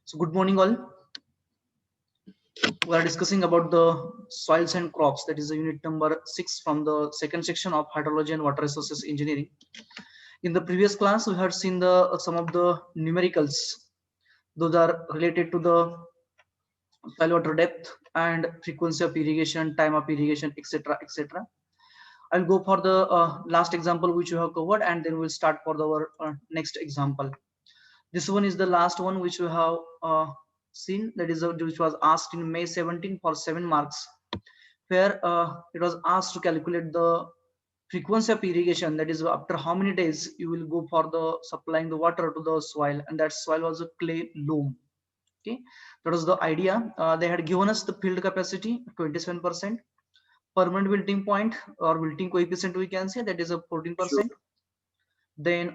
So good morning all. We are discussing about the soils and crops, that is the unit number 6 from the second section of hydrology and water resources engineering. In the previous class we had seen the some of the numericals. Those are related to the soil water depth and frequency of irrigation, time of irrigation, etc, etc. I'll go for the last example which we have covered, and then we'll start for our next example. This one is the last one which we have seen, that is which was asked in May 17 for 7 marks, where it was asked to calculate the frequency of irrigation, that is after how many days you will go for the supplying the water to the soil, and that soil was a clay loam. Okay, that was the idea. They had given us the field capacity 27%, permanent wilting point or wilting coefficient we can say, that is a 14%. Then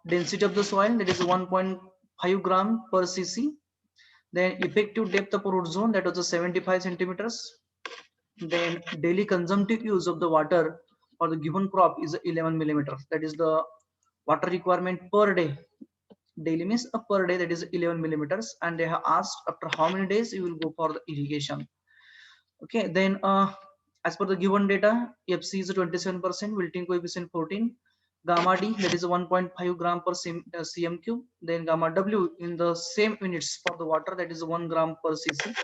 density of the soil, that is 1.5 gram per cc. Then effective depth of root zone, that was a 75 centimeters. Then daily consumptive use of the water for the given crop is 11 millimeters, that is the water requirement per day. Daily means per day, that is 11 millimeters, and they have asked after how many days you will go for the irrigation. Okay, then as per the given data, fc is 27%, wilting coefficient 14, gamma d, that is 1.5 gram per cm cube. Then gamma w in the same units for the water, that is 1 gram per cc.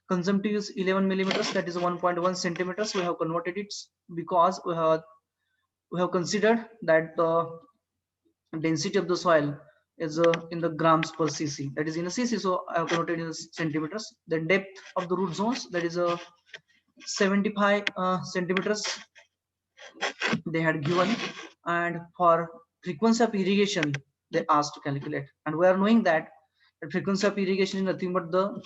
Consumptive use 11 millimeters, that is 1.1 centimeters. We have converted it because we have considered that the density of the soil is in the grams per cc, that is in a cc, so I have converted in centimeters. The depth of the root zones, that is 75 centimeters they had given. And for frequency of irrigation they asked to calculate, and we are knowing that the frequency of irrigation is nothing but the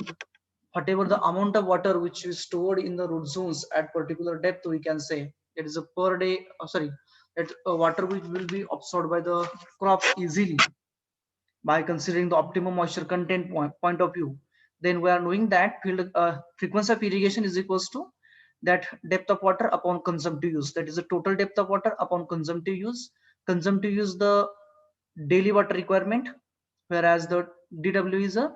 whatever the amount of water which is stored in the root zones at particular depth, we can say it is a per day, sorry, that water which will be absorbed by the crop easily by considering the optimum moisture content point of view. Then we are knowing that field frequency of irrigation is equals to that depth of water upon consumptive use, that is the total depth of water upon consumptive use. Consumptive use the daily water requirement, whereas the dw is a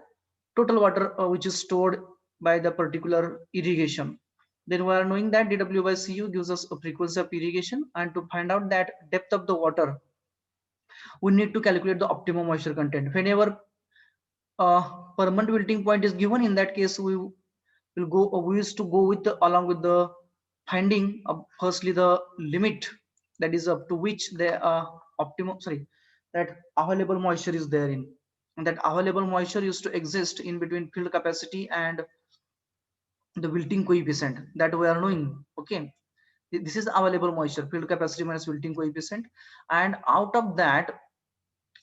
total water which is stored by the particular irrigation. Then we are knowing that dw by cu gives us a frequency of irrigation, and to find out that depth of the water we need to calculate the optimum moisture content. Whenever permanent wilting point is given, in that case we used to go with along with the finding of firstly the limit, that is up to which the optimum, sorry, that available moisture is therein, and that available moisture used to exist in between field capacity and the wilting coefficient that we are knowing. Okay, this is available moisture, field capacity minus wilting coefficient, and out of that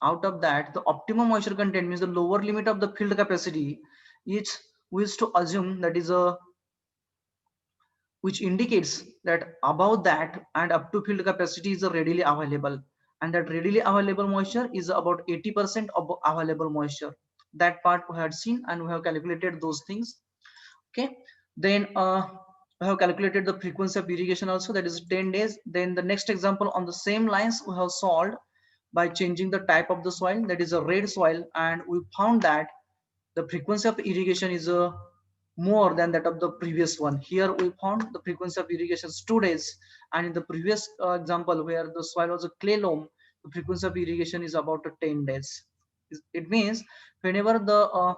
the optimum moisture content means the lower limit of the field capacity is, we used to assume that is a, which indicates that above that and up to field capacity is readily available, and that readily available moisture is about 80% of available moisture. That part we had seen, and we have calculated those things. Okay, then we have calculated the frequency of irrigation also, that is 10 days. Then the next example on the same lines we have solved by changing the type of the soil, that is a red soil, and we found that the frequency of irrigation is more than that of the previous one. Here we found the frequency of irrigation is 2 days, and in the previous example where the soil was a clay loam, the frequency of irrigation is about 10 days. It means whenever the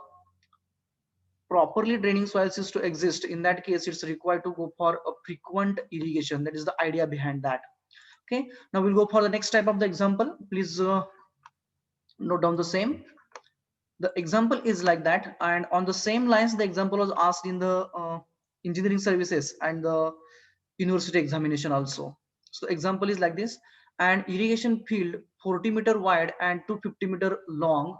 properly draining soils is to exist, in that case it's required to go for a frequent irrigation. That is the idea behind that. Okay, now we'll go for the next type of the example. Please note down the same. The example is like that, and on the same lines the example was asked in the engineering services and the university examination also. So example is like this: an irrigation field 40-meter wide and 250-meter long,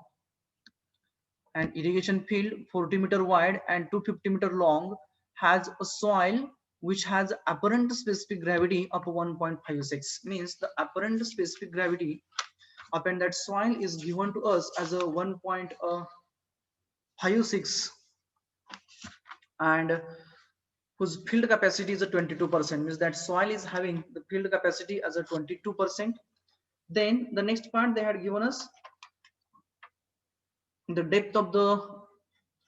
an irrigation field 40-meter wide and 250-meter long has a soil which has apparent specific gravity of 1.56, means the apparent specific gravity upon that soil is given to us as a 1.56, and whose field capacity is a 22%, means that soil is having the field capacity as a 22%. Then the next part they had given us the depth of the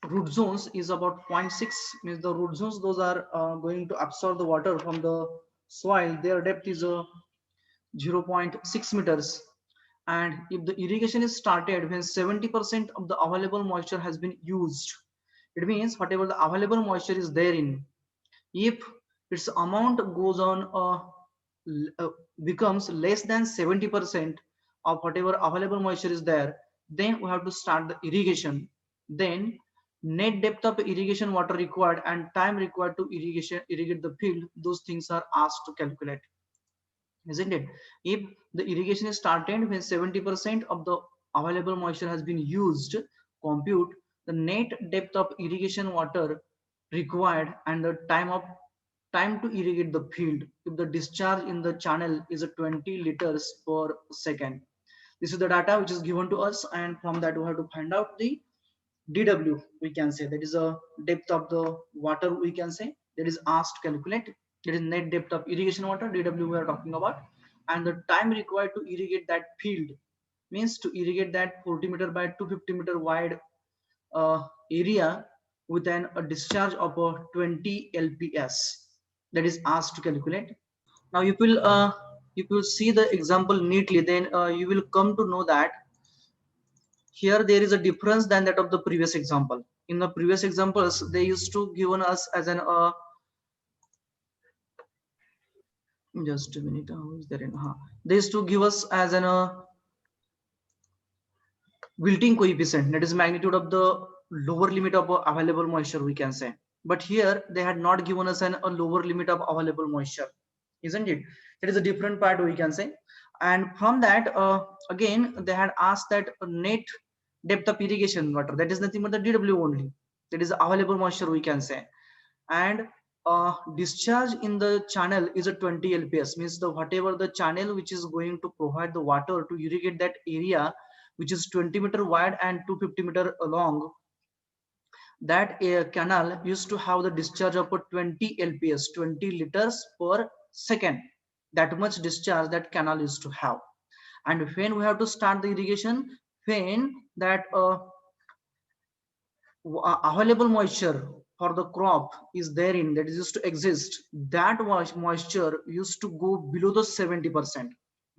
root zones is about 0.6, means the root zones, those are going to absorb the water from the soil. Their depth is 0.6 meters. And if the irrigation is started when 70% of the available moisture has been used, it means whatever the available moisture is therein, if its amount goes on becomes less than 70% of whatever available moisture is there, then we have to start the irrigation. Then net depth of irrigation water required and time required to irrigate the field, those things are asked to calculate, isn't it? If the irrigation is started when 70% of the available moisture has been used, compute the net depth of irrigation water required and the time to irrigate the field if the discharge in the channel is a 20 liters per second. This is the data which is given to us, and from that we have to find out the DW, we can say, that is a depth of the water, we can say, that is asked to calculate. That is net depth of irrigation water, DW we are talking about, and the time required to irrigate that field, means to irrigate that 40-meter by 250-meter wide area with a discharge of 20 LPS, that is asked to calculate. Now if you see the example neatly, then you will come to know that here there is a difference than that of the previous example. In the previous examples, they used to given us as an just a minute, how is there in they used to give us as an wilting coefficient, that is magnitude of the lower limit of available moisture, we can say. But here they had not given us a lower limit of available moisture, isn't it? It is a different part, we can say. And from that again they had asked that net depth of irrigation water, that is nothing but the DW only, that is available moisture, we can say. And discharge in the channel is a 20 LPS, means the whatever the channel which is going to provide the water to irrigate that area, which is 20-meter wide and 250-meter long, that canal used to have the discharge of a 20 LPS, 20 liters per second. That much discharge that canal used to have. And when we have to start the irrigation, when that available moisture for the crop is therein, that is used to exist, that moisture used to go below the 70%.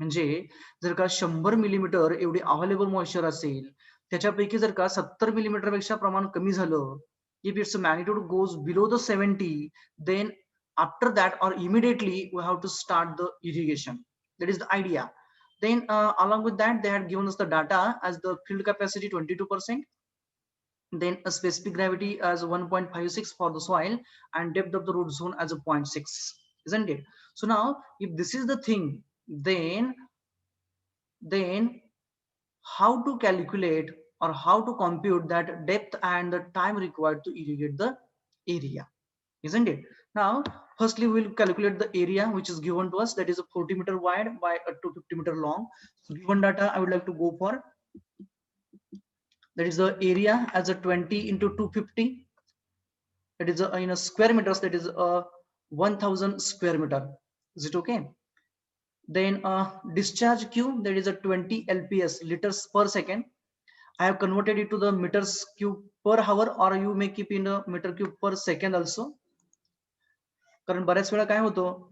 म्हणजे जर का 100 millimetre एवढी available moisture असेल, त्याच्यापैकी जर का 70 millimetre पेक्षा प्रमाण कमी झालं, if its magnitude goes below the 70, then after that or immediately we have to start the irrigation. That is the idea. Then along with that they had given us the data as the field capacity 22%, then a specific gravity as 1.56 for the soil, and depth of the root zone as a 0.6, isn't it? So now if this is the thing, then how to calculate or how to compute that depth and the time required to irrigate the area, isn't it? Now firstly we'll calculate the area which is given to us, that is a 40-meter wide by a 250-meter long. So given data I would like to go for, that is the area as a 20 into 250, that is in a square meters, that is 1000 square meter. Is it okay? Then discharge q, that is a 20 LPS, liters per second. I have converted it to the meters cube per hour, or you may keep in a meter cube per second also. कारण बऱ्याच वेळा काय होतं,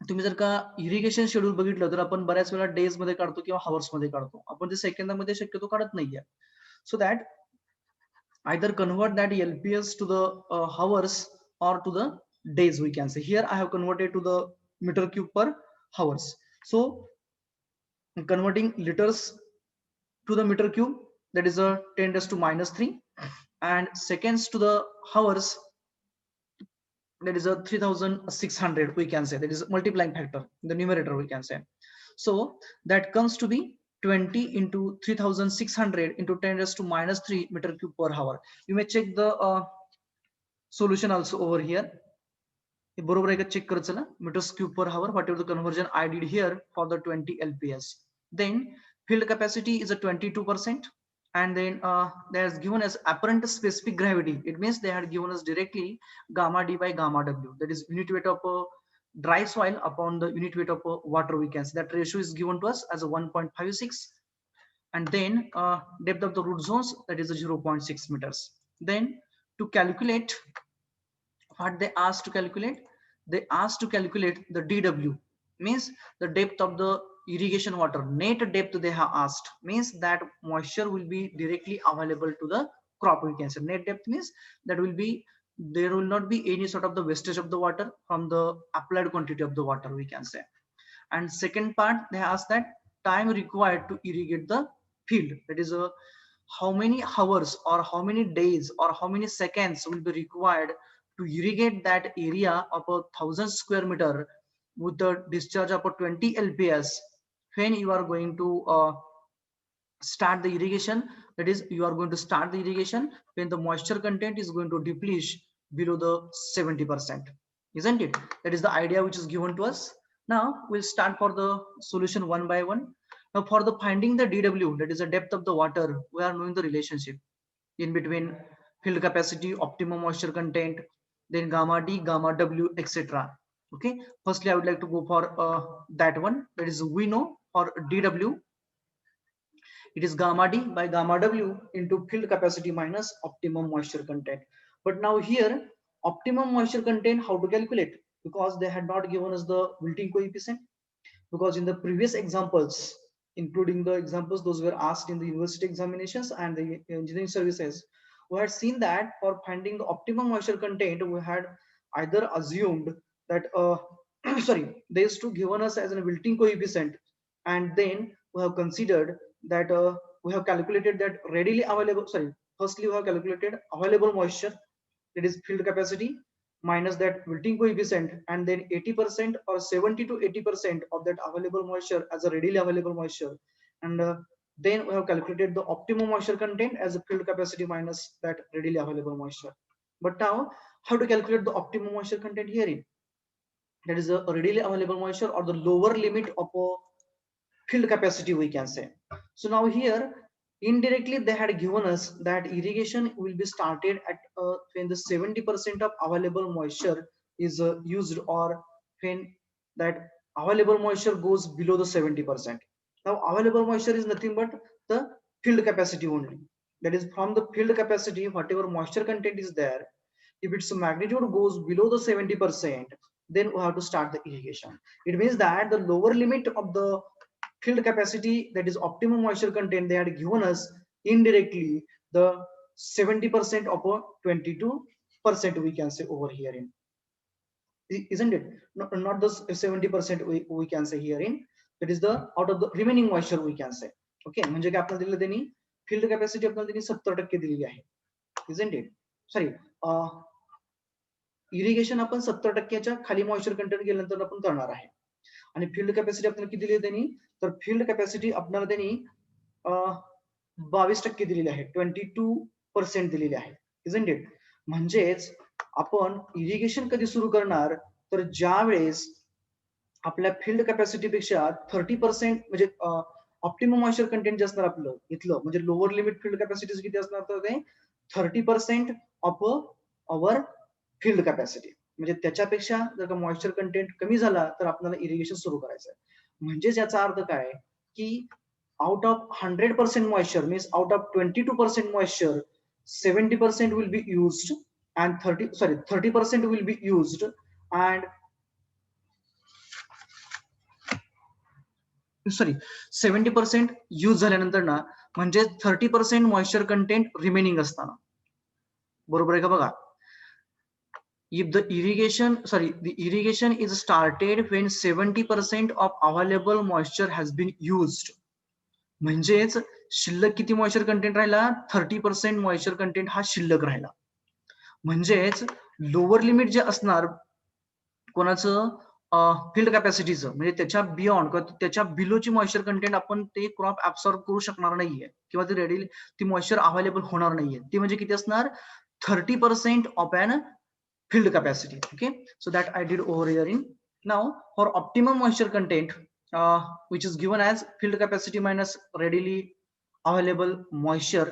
तुम्ही जर का irrigation schedule बघितलं तर आपण बऱ्याच वेळा डेज मध्ये काढतो किंवा हावर्स मध्ये काढतो, आपण ते सेकंदामध्ये शक्यतो काढत नाहीये. So that either convert that LPS to the hours or to the days, we can say. Here I have converted to the meter cube per hours. So converting liters to the meter cube, that is a 10 raised to minus 3, and seconds to the hours, that is a 3600, we can say. That is a multiplying factor in the numerator, we can say. So that comes to be 20 into 3600 into 10 raised to minus 3 meter cube per hour. You may check the solution also over here. बरोबर आहे का, check कर चला, meters cube per hour, whatever the conversion I did here for the 20 LPS. Then field capacity is a 22%, and then they has given us apparent specific gravity. It means they had given us directly gamma d by gamma w, that is unit weight of dry soil upon the unit weight of water, we can say. That ratio is given to us as a 1.56, and then depth of the root zones, that is a 0.6 meters. Then to calculate, what they asked to calculate, they asked to calculate the DW, means the depth of the irrigation water, net depth they have asked, means that moisture will be directly available to the crop, we can say. Net depth means that will be, there will not be any sort of the wastage of the water from the applied quantity of the water, we can say. And second part, they ask that time required to irrigate the field, that is how many hours or how many days or how many seconds will be required to irrigate that area of 1,000 square meter with the discharge of a 20 lps when you are going to start the irrigation. That is, you are going to start the irrigation when the moisture content is going to deplete below the 70%, isn't it? That is the idea which is given to us. Now we'll start for the solution one by one. Now for the finding the DW, that is the depth of the water, we are knowing the relationship in between field capacity, optimum moisture content, then gamma D, gamma W, etc. Okay, firstly I would like to go for that one. That is, we know for DW, it is gamma D by gamma W into field capacity minus optimum moisture content. But now here, optimum moisture content, how to calculate? Because they had not given us the wilting coefficient. Because in the previous examples, including the examples those were asked in the university examinations and the engineering services, we had seen that for finding the optimum moisture content, we had either assumed that sorry, they used to given us as a wilting coefficient, and then we have considered that we have calculated that readily available, sorry, firstly we have calculated available moisture, that is field capacity, minus that wilting coefficient, and then 80% or 70 to 80% of that available moisture as a readily available moisture, and then we have calculated the optimum moisture content as a field capacity minus that readily available moisture. But now how to calculate the optimum moisture content herein? That is a readily available moisture or the lower limit of a field capacity, we can say. So now here indirectly they had given us that irrigation will be started at when the 70% of available moisture is used, or when that available moisture goes below the 70%. Now available moisture is nothing but the field capacity only. That is, from the field capacity, whatever moisture content is there, if its magnitude goes below the 70%, then we have to start the irrigation. It means that the lower limit of the field capacity, that is optimum moisture content, they had given us indirectly the 70% of a 22%, we can say over here in, isn't it? Not the 70% we can say here in, that is the out of the remaining moisture, we can say. Okay, म्हणजे काय आपल्याला दिलं त्यांनी, field capacity आपल्याला त्यांनी 70% दिलेली आहे, isn't it? Sorry, irrigation आपण 70%च्या खाली मॉइश्चर कंटेंट गेल्यानंतर आपण करणार आहे. आणि फील्ड कॅपॅसिटी आपल्याला किती दिली त्यांनी, तर फील्ड कॅपॅसिटी आपल्याला त्यांनी 22% दिलेली आहे, 22% दिलेली आहे, isn't it? म्हणजेच आपण इरिगेशन कधी सुरू करणार, तर ज्या वेळेस आपल्या फील्ड कॅपॅसिटी पेक्षा 30% म्हणजे ऑप्टिमम मॉइश्चर कंटेंट जे असणार आपलं इथलं, म्हणजे लोअर लिमिट फील्ड कॅपॅसिटी किती असणार, तर ते 30% ऑफ अवर फील्ड कॅपॅसिटी. म्हणजे त्याच्यापेक्षा जर का मॉइश्चर कंटेंट कमी झाला तर आपल्याला इरिगेशन सुरू करायचं आहे. म्हणजेच याचा अर्थ काय की out of 100% moisture, means out of 22% moisture, 70% will be used and 30% will be used, and 70% use झाल्यानंतर ना, म्हणजे 30% मॉइश्चर कंटेंट रिमेनिंग असताना, बरोबर आहे का बघा. if the irrigation is started when 70% of available moisture has been used, म्हणजेच शिल्लक किती मॉइश्चर कंटेंट राहिला, 30% मॉइश्चर कंटेंट हा शिल्लक राहिला. म्हणजेच लोअर लिमिट जे असणार कोणाचं फील्ड कॅपॅसिटीचं, म्हणजे त्याच्या बियॉन्ड किंवा त्याच्या बिलोची मॉइश्चर कंटेंट आपण ते क्रॉप ऍब्सॉर्ब करू शकणार नाहीये, किंवा ती रेडी ती मॉइश्चर अवेलेबल होणार नाहीये. ती म्हणजे किती असणार, 30% of an field capacity. Okay, so that I did over here in. Now for optimum moisture content, which is given as field capacity minus readily available moisture,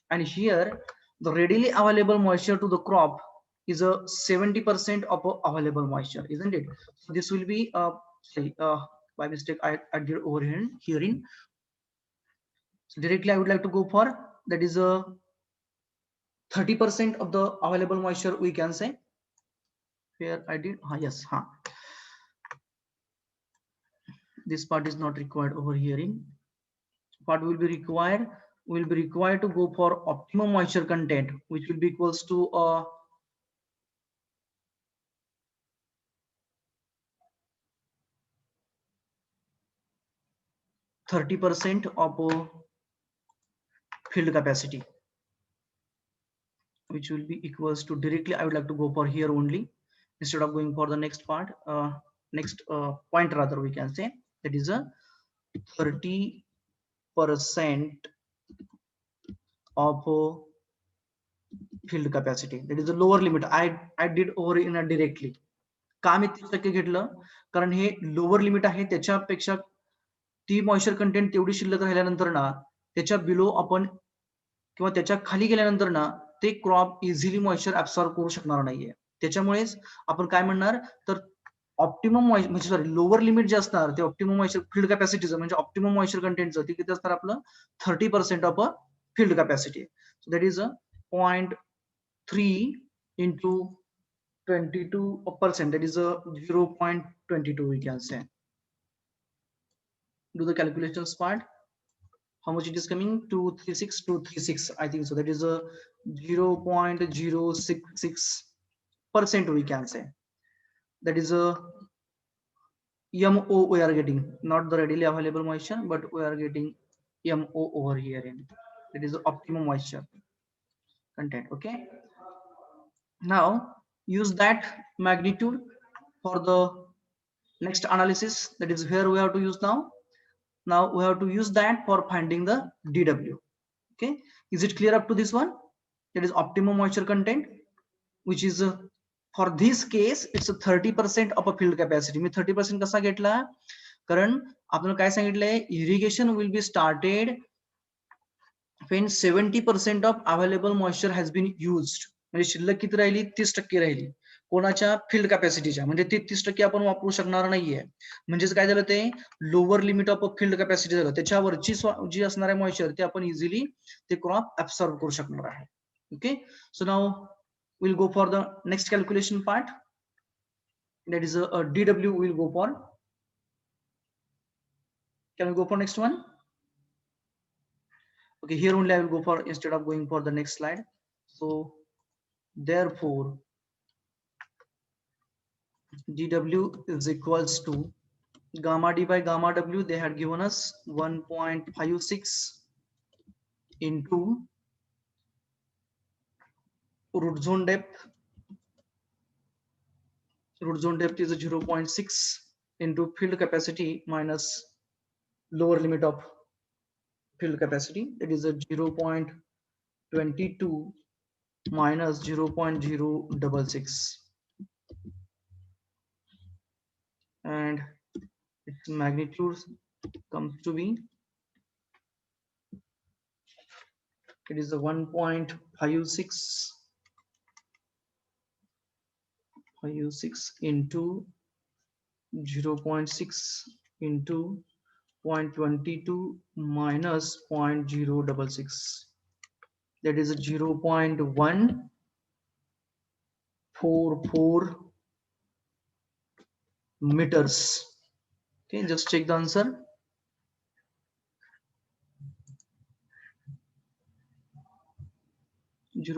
and here the readily available moisture to the crop is a 70% of available moisture, isn't it? So this will be by mistake I did over here in. So directly I would like to go for, that is a 30% of the available moisture, we can say. Here I did, yes, this part is not required over here. In what will be required, to go for optimum moisture content, which will be equals to 30% of field capacity, which will be equals to, directly I would like to go for here only instead of going for the next part, next point rather, we can say that is a 30% of field capacity, that is the lower limit. I did over in a directly. का मी 30% घेतलं, कारण हे lower limit आहे, त्याच्यापेक्षा ती moisture content तेवढी शिल्लक राहिल्यानंतर ना, त्याच्या बिलो आपण किंवा त्याच्या खाली गेल्यानंतर ना, ते क्रॉप इझिली मॉइश्चर ऍब्सॉर्ब करू शकणार नाहीये. त्याच्यामुळेच आपण काय म्हणणार, तर ऑप्टिमम म्हणजे सॉरी लोअर लिमिट जे असणार ते ऑप्टिमम मॉइश्चर फील्ड कॅपॅसिटीचं, म्हणजे ऑप्टिमम मॉइश्चर कंटेंटचं, ते किती असणार आपलं 30% of a field capacity. So that is 0.3 into 22%, that is a 0.22, we can say. Do the calculations part. How much it is coming? 236 I think so. That is a 0.066%, we can say. That is a MO we are getting, not the readily available moisture, but we are getting MO over here in. That is the optimum moisture content. Okay, now use that magnitude for the next analysis. That is where we have to use now. Now we have to use that for finding the DW. Okay, is it clear up to this one? That is optimum moisture content, which is for this case it's a 30% of a field capacity. मी 30% कसा घेतला, कारण आपल्याला काय सांगितलंय, irrigation will be started when 70% of available moisture has been used. म्हणजे शिल्लक किती राहिली, 30% राहिली कोणाच्या, फील्ड कॅपॅसिटीच्या, म्हणजे ते 30% आपण वापरू शकणार नाहीये. म्हणजेच काय झालं, ते lower limit of field capacity झालं, त्याच्यावरची जी असणार आहे मॉइश्चर ते आपण इझिली ते क्रॉप ऍब्सॉर्ब करू शकणार आहे. Okay, so now we'll go for the next calculation part. That is a DW we'll go for. Can we go for next one? Okay, here only I will go for, instead of going for the next slide. So therefore DW is equals to gamma D by gamma W. They had given us 1.56 into root zone depth. Root zone depth is a 0.6 into field capacity minus lower limit of field capacity. It is a 0.22 minus 0.066, and its magnitude comes to be, it is a 1.56 into 0.6 into 0.22 minus 0.066. That is a 0.144 meters. Okay, just check the answer. Okay,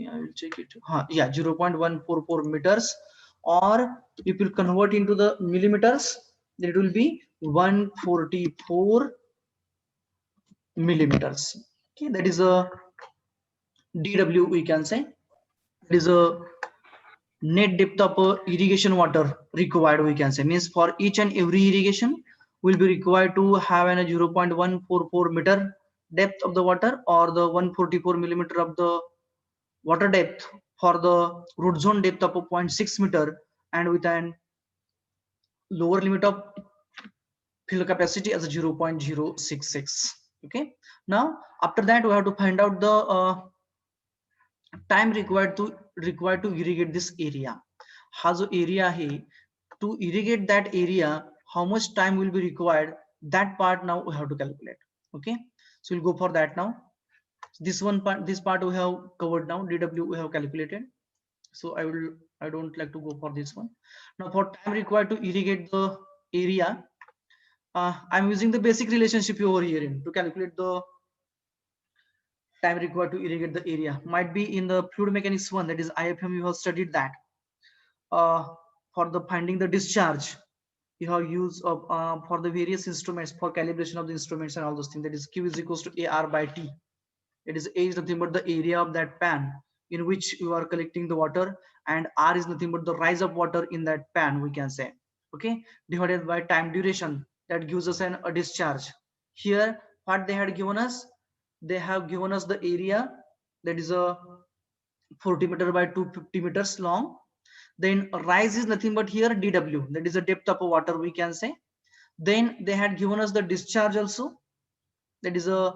I will check it. Yeah, 0.144 meters, or if you convert into the millimeters, then it will be 144 millimeters. Okay, that is a DW, we can say. It is a net depth of irrigation water required, we can say. Means for each and every irrigation will be required to have a 0.144 meter depth of the water, or the 144 millimeter of the water depth for the root zone depth of 0.6 meter, and with an lower limit of field capacity as a 0.066. Okay, now after that we have to find out the time required to irrigate this area. हा जो area है, to irrigate that area, how much time will be required, that part now we have to calculate. Okay, so we'll go for that now. This one part, this part we have covered now. DW we have calculated. So I don't like to go for this one. Now for time required to irrigate the area, I'm using the basic relationship over here to calculate the time required to irrigate the area. Might be in the fluid mechanics one, that is IFM, you have studied that. For the finding the discharge, you have use of for the various instruments, for calibration of the instruments and all those things, that is Q is equals to AR by T. It is A is nothing but the area of that pan in which you are collecting the water, and R is nothing but the rise of water in that pan, we can say. Okay, divided by time duration, that gives us a discharge. Here what they had given us, they have given us the area, that is a 40 meter by 250 meters long. Then rise is nothing but here dW, that is the depth of water, we can say. Then they had given us the discharge also, that is a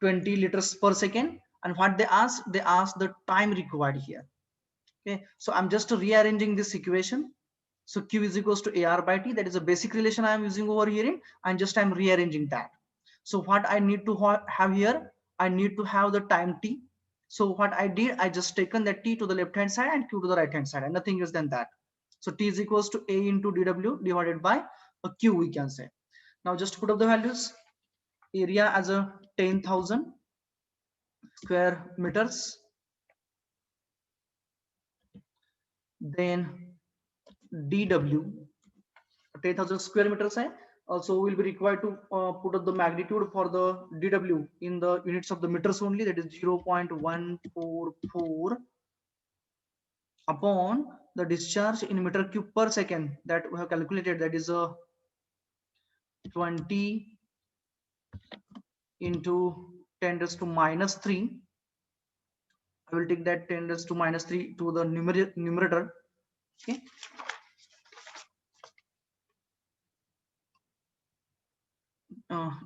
20 liters per second. And what they asked the time required here. Okay, so I'm just rearranging this equation. So Q is equals to AR by T, that is a basic relation I am using over here, and just I'm rearranging that. So what I need to have here, I need to have the time T. So what I did, I just taken that T to the left hand side and Q to the right hand side, and nothing else than that. So T is equals to A into dW divided by a Q, we can say. Now just put up the values. Area as a 10,000 square meters. Then dW 10,000 square meters hai. Also will be required to put up the magnitude for the dW in the units of the meters only, that is 0.144 upon the discharge in meter cube per second, that we have calculated, that is a 20 into 10 raised to minus 3. I will take that 10 raised to minus 3 to the numerator. Okay,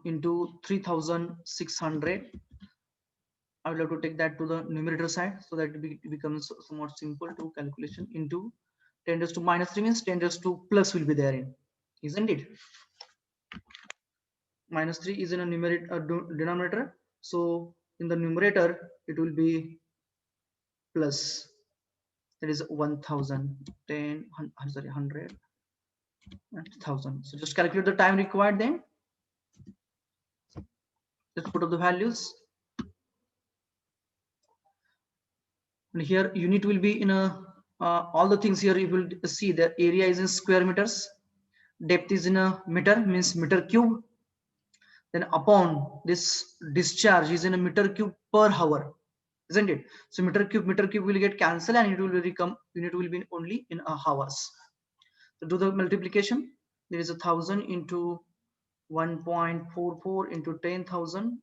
into 3600. I will have to take that to the numerator side, so that it becomes somewhat simple to calculation. Into 10 raised to minus 3 means 10 raised to plus will be there in, isn't it? Minus 3 is in a numerator denominator, so in the numerator it will be plus, that is 1000, 10, sorry, 100 and 1000. So just calculate the time required. Then let's put up the values. And here unit will be in a all the things here you will see the area is in square meters, depth is in a meter, means meter cube. Then upon this discharge is in a meter cube per hour, isn't it? So meter cube will get cancelled, and it will become unit will be only in hours. So do the multiplication. There is 1000 into 1.44 into 10,000,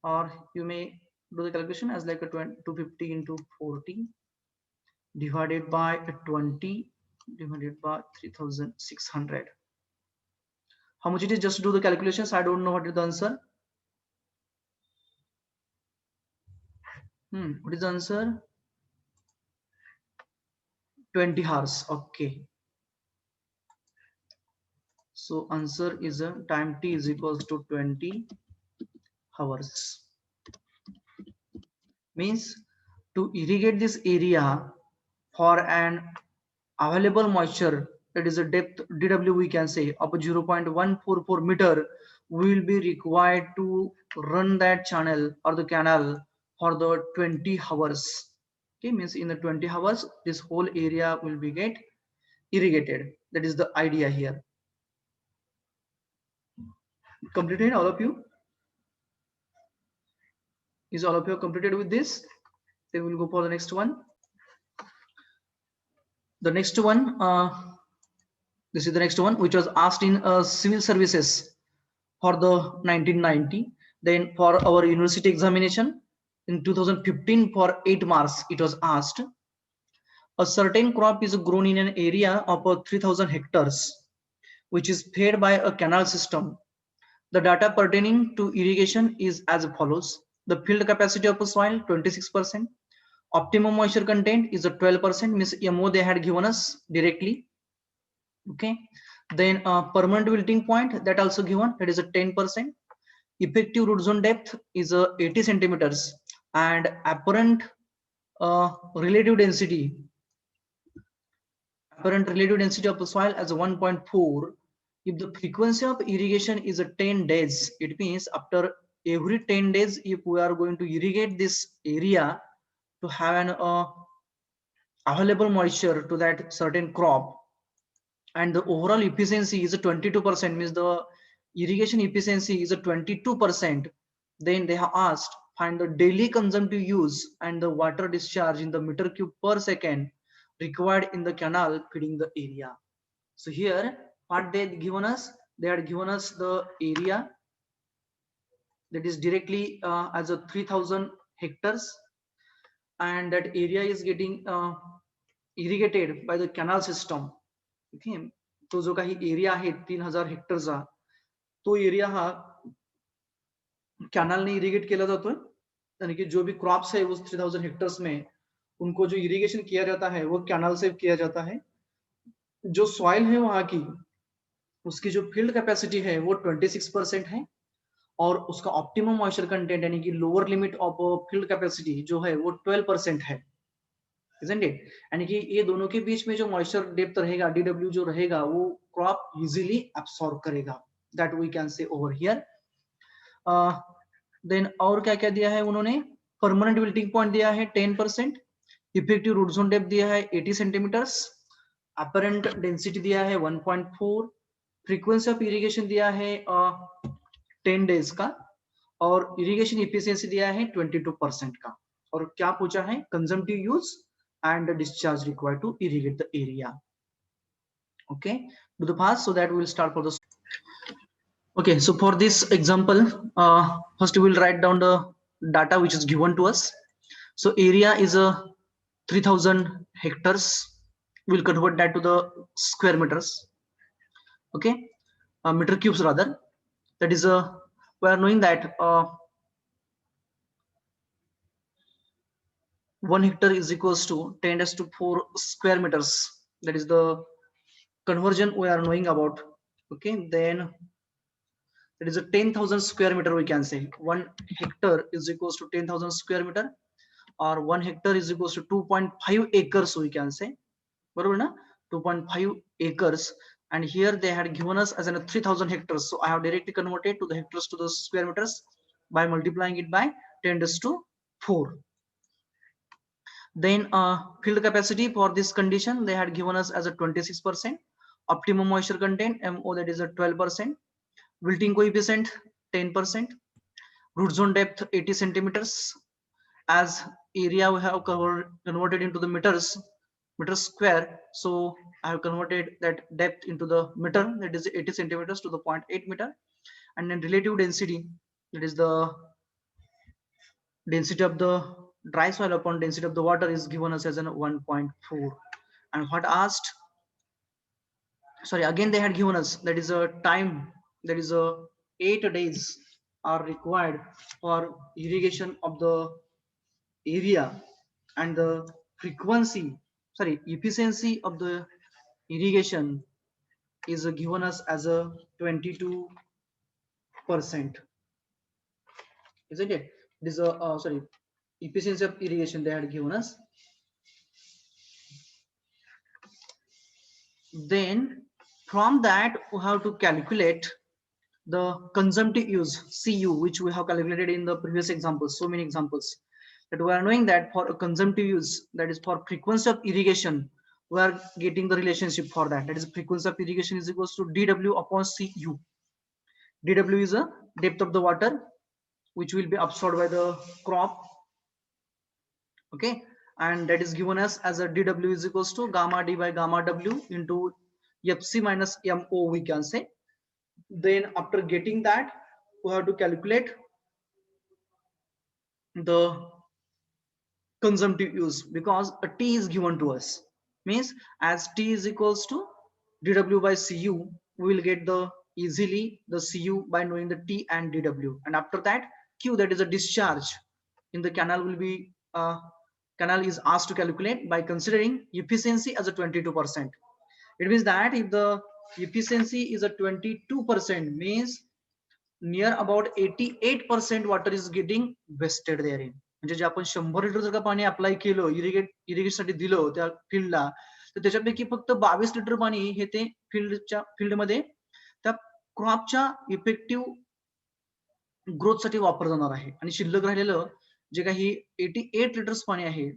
or you may do the calculation as like a 250 into 40 divided by 20 divided by 3600. How much it is? Just do the calculations. I don't know what is the answer. What is the answer? 20 hours. Okay, so answer is a time T is equals to 20 hours. Means to irrigate this area for an available moisture, that is a depth dW, we can say of 0.144 meter, will be required to run that channel or the canal for the 20 hours. Okay, means in the 20 hours this whole area will be get irrigated. That is the idea here. Completed, all of you? Is all of you completed with this? Then we'll go for the next one. The next one, this is the next one, which was asked in civil services for the 1990. Then for our university examination in 2015 for 8 marks, it was asked, a certain crop is grown in an area of 3000 hectares, which is fed by a canal system. The data pertaining to irrigation is as follows. The field capacity of a soil 26%, optimum moisture content is a 12%, means MO they had given us directly. Okay, then permanent wilting point, that also given, that is a 10%. Effective root zone depth is 80 centimeters, and apparent relative density of the soil as 1.4. If the frequency of irrigation is 10 days, it means after every 10 days, if we are going to irrigate this area to have an available moisture to that certain crop, and the overall efficiency is 22%, means the irrigation efficiency is 22%, then they have asked find the daily consumptive use and the water discharge in the meter cube per second required in the canal feeding the area. So here what they given us, they had given us the area that is directly as a 3000 hectares, and that area is getting irrigated by the canal system. Okay, तो जो काही area आहे 3000 हेक्टरचा, तो area हा canal ने irrigate केला जातोय, यानी कि जो भी क्रॉप्स है उस 3000 हेक्टर्स में उनको जो इरिगेशन किया जाता है वो कैनाल से किया जाता है. जो सॉइल है वहां की, उसकी जो फील्ड कैपेसिटी है वो 26% है, और उसका ऑप्टिमम मॉइस्चर कंटेंट यानी कि lower limit of field capacity जो है वो 12% है, isn't it? यानी कि ये दोनों के बीच में जो मॉइस्चर डेप्थ रहेगा, डीडब्ल्यू जो रहेगा, वो क्रॉप इजीली एब्सॉर्ब करेगा, that we can say over here. Then और क्या क्या दिया है उन्होंने, परमानेंट विल्टिंग पॉइंट दिया है 10%, इफेक्टिव रूट जोन डेप्थ दिया है 80 सेंटीमीटर्स, अपरेंट डेंसिटी दिया है 1.4, फ्रीक्वेंसी ऑफ इरिगेशन दिया है 10 डेज का, और इरिगेशन इफिशियंसी दिया है 22% का, और क्या पूछा है, consumptive use and the discharge required to irrigate the area. Okay, do the pass so that we will start for this. Okay, so for this example, first we will write down the data which is given to us. So area is a 3000 hectares. We'll convert that to the square meters. Okay, meter cubes rather. That is we are knowing that 1 hectare is equals to 10⁴ square meters. That is the conversion we are knowing about. Okay, then it is a 10,000 square meter, we can say 1 hectare is equals to 10,000 square meter, or 1 hectare is equals to 2.5 acres, we can say, barabar na, 2.5 acres, and here they had given us as an 3000 hectares, so I have directly converted to the hectares to the square meters by multiplying it by 10⁴. Then field capacity for this condition they had given us as a 26%, optimum moisture content MO, that is a 12%, wilting coefficient 10%, root zone depth 80 centimeters, as area we have converted into the meter square, so I have converted that depth into the meter, that is 80 centimeters to the 0.8 meter, and then relative density, that is the density of the dry soil upon density of the water, is given us as an 1.4. and what asked, sorry, again they had given us, that is a time, that is a 8 days are required for irrigation of the area, and the frequency, sorry, efficiency of the irrigation is given us as a 22%, isn't it? This is a sorry, efficiency of irrigation they had given us. Then from that we have to calculate the consumptive use CU, which we have calculated in the previous examples, so many examples, that we are knowing that for a consumptive use, that is for frequency of irrigation, we are getting the relationship for that, that is frequency of irrigation is equals to dW upon CU. dW is a depth of the water which will be absorbed by the crop. Okay, and that is given us as a dW is equals to gamma d by gamma W into Fc minus Mo, we can say. Then after getting that, we have to calculate the consumptive use, because a T is given to us, means as T is equals to dW by Cu, we will get the easily the Cu by knowing the T and dW, and after that Q, that is a discharge in the canal, will be canal is asked to calculate by considering efficiency as a 22%. It means that if the efficiency is a 22%, means near about 88% water is getting wasted therein. म्हणजे जे आपण 100 litre जर का पाणी apply केलं इरिगेशनसाठी दिलं त्या फील्डला, तर त्याच्यापैकी फक्त 22 लिटर पाणी हे ते फील्डमध्ये त्या क्रॉपच्या इफेक्टिव्ह ग्रोथसाठी वापर जाणार आहे. आणि शिल्लक राहिलेलं जे काही 88 लिटर्स पाणी आहे,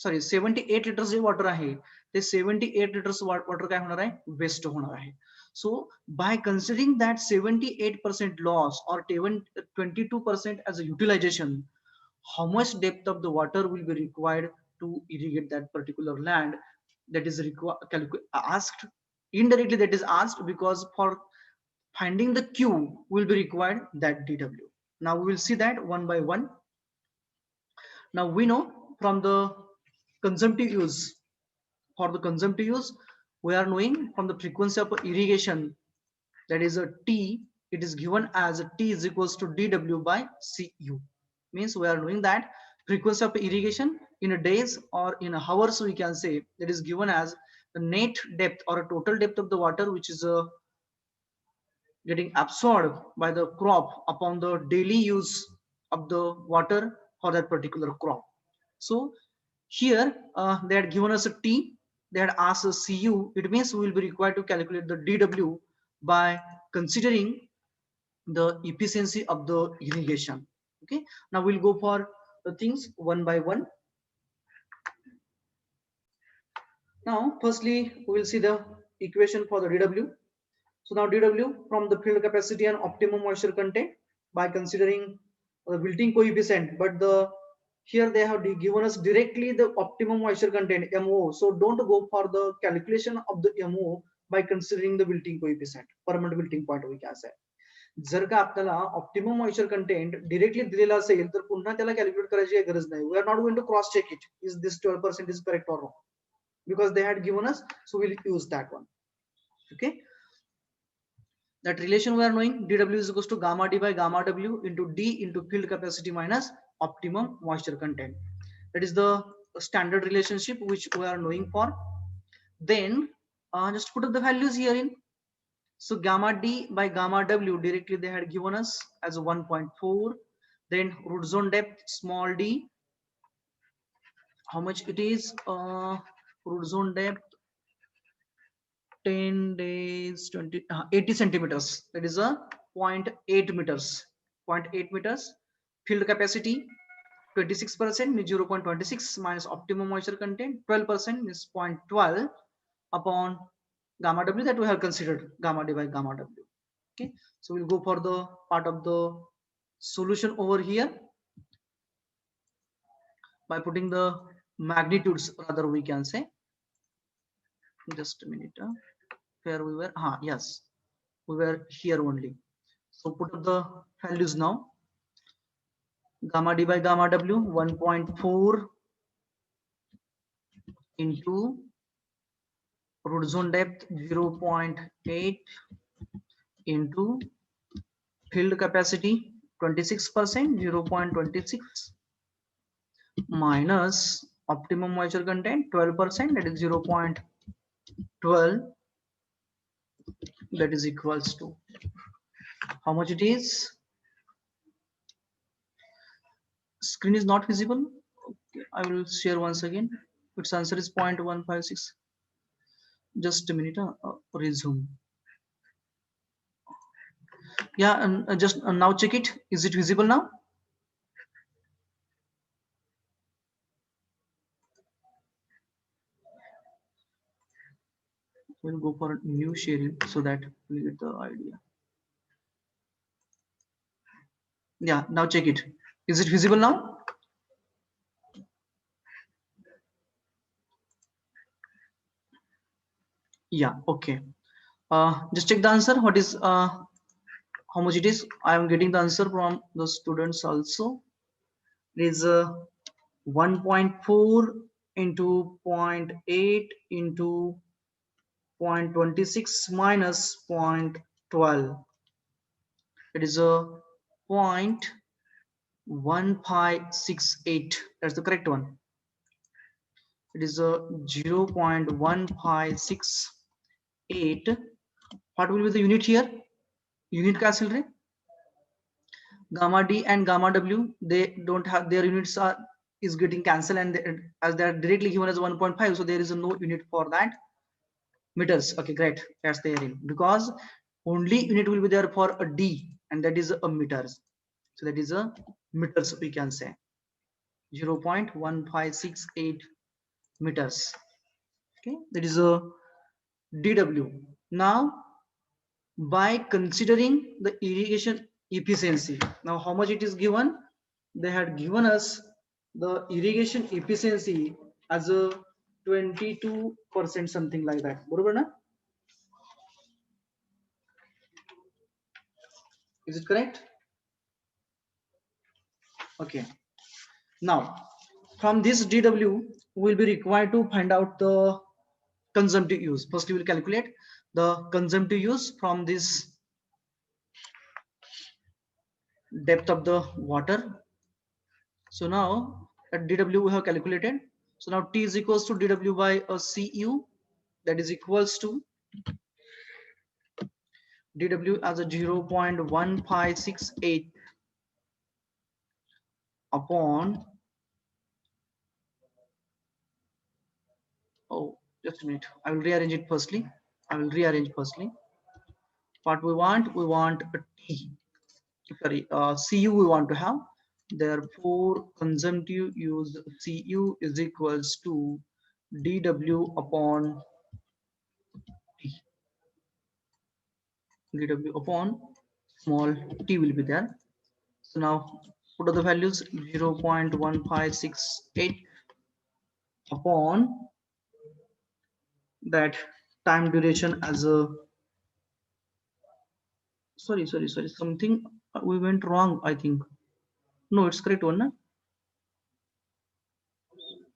सॉरी 78 लिटर्स जे वॉटर आहे, ते 78 लिटर्स वॉटर काय होणार आहे, वेस्ट होणार आहे. So by considering that 78% loss or 22% as a utilization, how much depth of the water will be required to irrigate that particular land? That is asked indirectly, that is asked because for finding the Q will be required that dW. Now we will see that one by one. Now we know from the consumptive use, for the consumptive use, we are knowing from the frequency of irrigation, that is a T, it is given as a T is equals to dW by Cu. Means we are knowing that frequency of irrigation in a days or in a hours, we can say that is given as the net depth or a total depth of the water which is getting absorbed by the crop upon the daily use of the water for that particular crop. So here they had given us a T, they had asked a Cu, it means we will be required to calculate the dW by considering the efficiency of the irrigation. Okay, now we'll go for the things one by one. Now firstly we will see the equation for the dW. So now dW from the field capacity and optimum moisture content by considering the wilting coefficient, but the here they have given us directly the optimum moisture content MO. So don't go for the calculation of the MO by considering the wilting coefficient, permanent wilting point we can say. जर का आपल्याला optimum moisture content directly दिलेला असेल तर पुन्हा त्याला calculate करायची गरज नाही. We are not going to cross check it is this 12% is correct or wrong, because they had given us, so we'll use that one. Okay, that relation we are knowing, dW is equals to gamma d by gamma W into d into field capacity minus optimum moisture content. That is the standard relationship which we are knowing for. Then just put up the values here in. So gamma d by gamma W directly they had given us as 1.4. Then root zone depth small d, how much it is, root zone depth 10 days 80 centimeters, that is a 0.8 meters, 0.8 meters. Field capacity 26% means 0.26 minus optimum moisture content 12% means 0.12 upon gamma W that we have considered, gamma d by gamma W. Okay, so we'll go for the part of the solution over here by putting the magnitudes, rather we can say. Just a minute, where we were, yes, we were here only. So put up the values now. Gamma d by gamma W 1.4 into root zone depth 0.8 into field capacity 26% 0.26 minus optimum moisture content 12%, that is 0.12, that is equals to how much it is. Screen is not visible. Okay, I will share once again. Its answer is 0.156. Just a minute, resume. Yeah, and just now check it. Is it visible now? We'll go for a new sharing so that we get the idea. Yeah, now check it. Is it visible now? Yeah, okay. Just check the answer. What is how much it is? I am getting the answer from the students also. It is 1.4 into 0.8 into 0.26 minus 0.12. It is a 0.1568. That's the correct one. It is a 0.1568. What will be the unit here? Unit क्या चल रहे? Gamma D and gamma W, they don't have their units are is getting cancelled, and as they are directly given as 1.5, so there is no unit for that meters. Okay, great, that's the area, because only unit will be there for a D, and that is a meters. So that is a meters, we can say 0.1568 meters. Okay, that is a DW. Now, by considering the irrigation efficiency, now how much it is given? They had given us the irrigation efficiency as a 22%, something like that. बरोबर ना? Is it correct? Okay. Now, from this DW, we will be required to find out the consumptive use. First, we will calculate the consumptive use from this depth of the water. So now at DW we have calculated. So now T is equals to DW by a CU, that is equals to DW as a 0.1568 upon, oh, just a minute, I will rearrange it firstly. What we want a T, sorry, CU we want to have. Therefore, consumptive use CU is equals to DW upon T. DW upon small t will be there. So now what are the values? 0.1568 upon that time duration as a, sorry, something we went wrong, I think. No, it's correct one, na?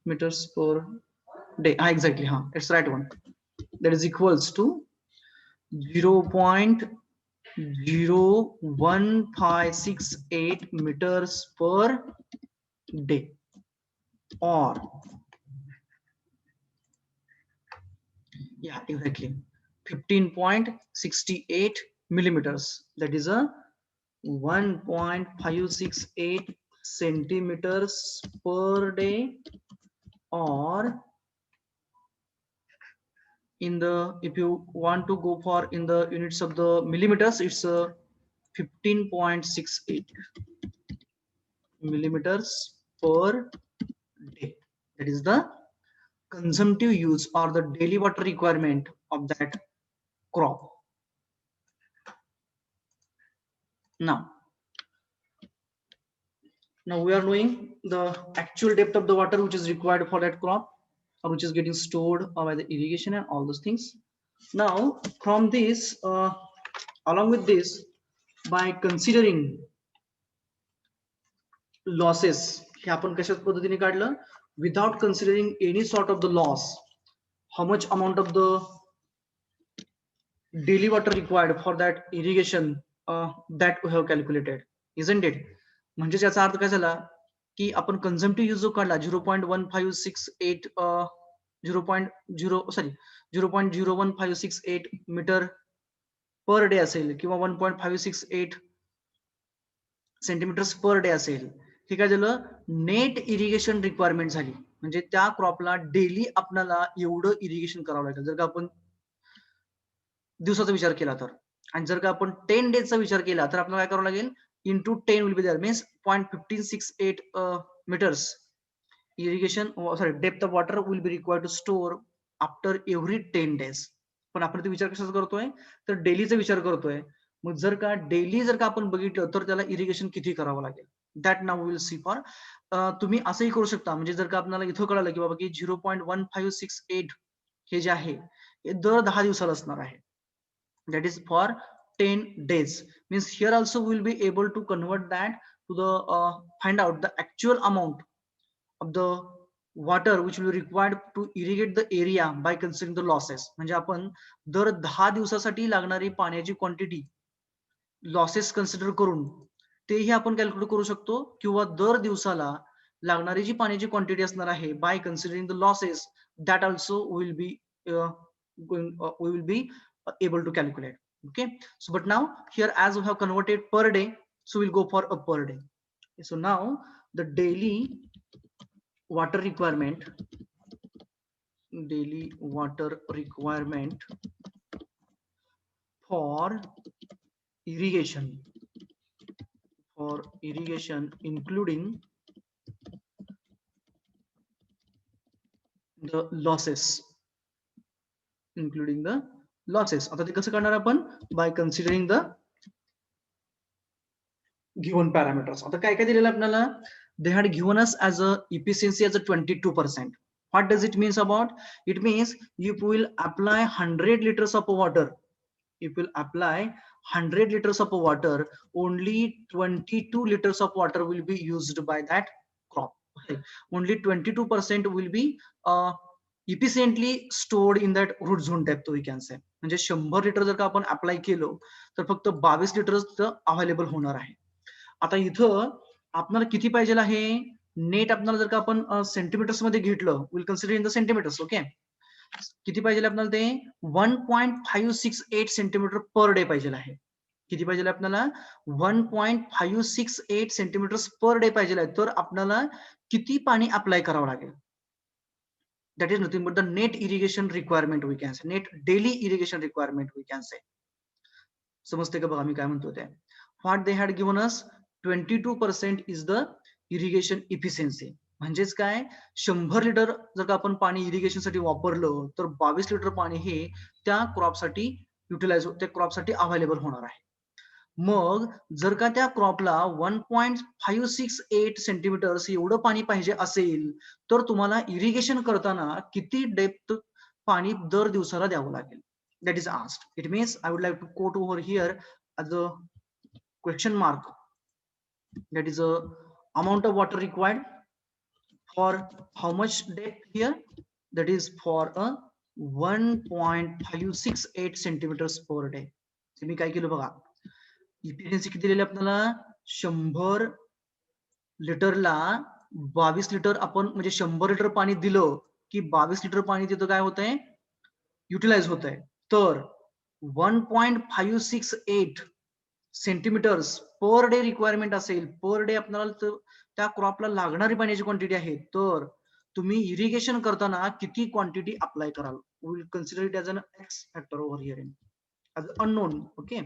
Meters per day. Ah, exactly, huh? It's right one. That is equals to 0.01568 meters per day, or yeah, exactly, 15.68 millimeters. That is a 1.568 centimeters per day, or in the, if you want to go for in the units of the millimeters, it's a 15.68 millimeters per day. That is the consumptive use or the daily water requirement of that crop. Now we are knowing the actual depth of the water which is required for that crop, or which is getting stored by the irrigation and all those things. Now from this, along with this, by considering losses, हे आपण कशाच पद्धतीने काढलं, without considering any sort of the loss, how much amount of the daily water required for that irrigation, that we have calculated, isn't it? म्हणजे याचा अर्थ काय झाला की आपण कन्झम्पटिव्ह यूज जो काढला 0.1568 0.01568 मीटर पर डे असेल, किंवा 1.568 सेंटीमीटर्स पर डे असेल, हे काय झालं, नेट इरिगेशन रिक्वायरमेंट झाली. म्हणजे त्या क्रॉपला डेली आपल्याला एवढं इरिगेशन करावं लागेल जर का आपण दिवसाचा विचार केला तर. आणि जर का आपण 10 डेजचा विचार केला तर आपल्याला काय करावं लागेल, into 10 will be there, means 0.1568 meters irrigation, sorry, depth of water will be required to store after every 10 days. पण आपण ते विचार कशाचा करतोय, तर डेलीचा विचार करतोय. मग जर का डेली जर का आपण बघितलं तर त्याला इरिगेशन किती करावं लागेल, that now will see for. तुम्ही असंही करू शकता, म्हणजे जर का आपल्याला इथं कळालं की बाबा की 0.1568 हे जे आहे हे दर 10 दिवसाला असणार आहे, that is for 10 days, means here also we will be able to convert that to the find out the actual amount of the water which will be required to irrigate the area by considering the losses. म्हणजे आपण दर 10 दिवसासाठी लागणारी पाण्याची quantity losses consider करून तेही आपण calculate करू शकतो, किंवा दर दिवसाला लागणारी जी पाण्याची क्वांटिटी असणार आहे by considering the losses, that also will be we will be able to calculate. Okay, so but now here as we have converted per day, So we'll go for a per day. So now the daily water requirement, for irrigation, including the losses, आता ते कसं करणार आपण, by considering the given parameters. आता काय काय दिलेलं आपल्याला, they had given us as a efficiency as a 22%. What does it means about? It means if we will apply 100 liters of water, only 22 liters of water will be used by that crop. Okay. Only 22% will be efficiently stored in that root zone depth, we can say. म्हणजे 100 litre जर का आपण apply केलो तर फक्त 22 litre available होणार आहे. आता इथं आपल्याला किती पाहिजे आहे, नेट आपल्याला जर का आपण सेंटीमीटर्स मध्ये घेतलं, will consider in the centimetres. Okay, किती पाहिजे आपल्याला ते 1.568 सेंटीमीटर पर डे पाहिजे आहे. किती पाहिजे आपल्याला, 1.568 सेंटीमीटर पर डे पाहिजे आहे. तर आपल्याला किती पाणी अप्लाय करावं लागेल, that is nothing but the net irrigation requirement, we can say, net daily irrigation requirement, we can say. समजते का बघा मी काय म्हणतो ते. what they had given us 22% is the irrigation efficiency. म्हणजेच काय, 100 लिटर जर का आपण पाणी इरिगेशन साठी वापरलं तर 22 लिटर पाणी हे त्या क्रॉप साठी युटिलाइज, त्या क्रॉप साठी अवेलेबल होणार आहे. मग जर का त्या क्रॉपला 1.568 सेंटीमीटर्स एवढं पाणी पाहिजे असेल तर तुम्हाला इरिगेशन करताना किती डेप्थ पाणी दर दिवसाला द्यावं लागेल, that is asked. It means I would like to quote over here as a question mark, that is a amount of water required for how much depth here, that is for a 1.568 centimeters per day. मी काय केलं बघा, efficiency किती दिलेली आपल्याला, 100 लिटरला 22 litre आपण, म्हणजे 100 litre पाणी दिलं की 22 लिटर पाणी तिथं काय होत आहे, युटिलाइज होत आहे. तर 1.568 सेंटीमीटर्स पर डे रिक्वायरमेंट असेल, पर डे आपल्याला त्या क्रॉपला लागणारी पाण्याची क्वांटिटी आहे, तर तुम्ही इरिगेशन करताना किती क्वांटिटी अप्लाय कराल, will consider it as an x factor over here as unknown. Okay,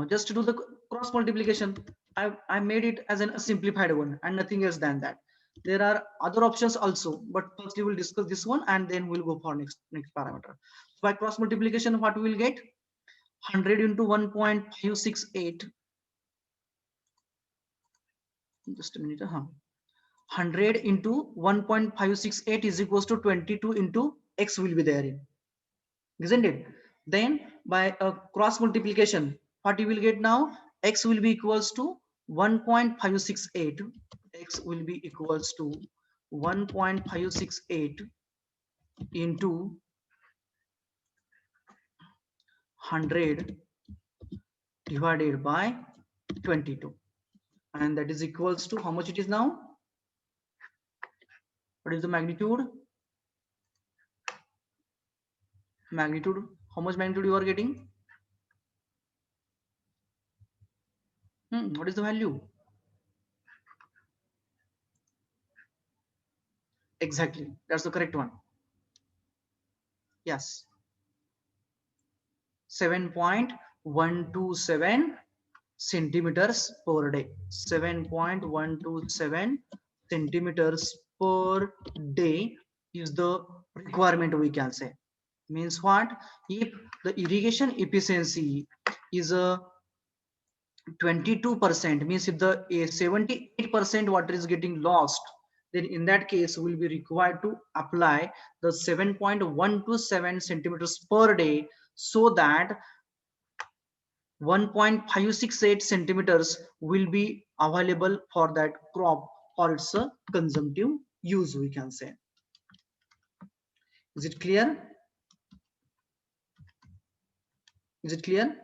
just to do the cross multiplication, I made it as a simplified one and nothing else than that. There are other options also, but first we will discuss this one and then we'll go for next parameter. So by cross multiplication, what we will get, 100 into 1.568, just a minute, 100 into 1.568 is equals to 22 into x will be there in, isn't it? Then by cross multiplication, what you will get now, x will be equals to 1.568, x will be equals to 1.568 into 100 divided by 22, and that is equals to how much it is now, what is the magnitude, how much magnitude you are getting, what is the value, exactly, that's the correct one. Yes, 7.127 centimeters per day, 7.127 centimeters per day is the requirement, we can say. Means what, if the irrigation efficiency is a 22%, means if the 78% water is getting lost, then in that case we'll be required to apply the 7.127 centimeters per day, so that 1.568 centimeters will be available for that crop for its consumptive use, we can say. Is it clear? Is it clear?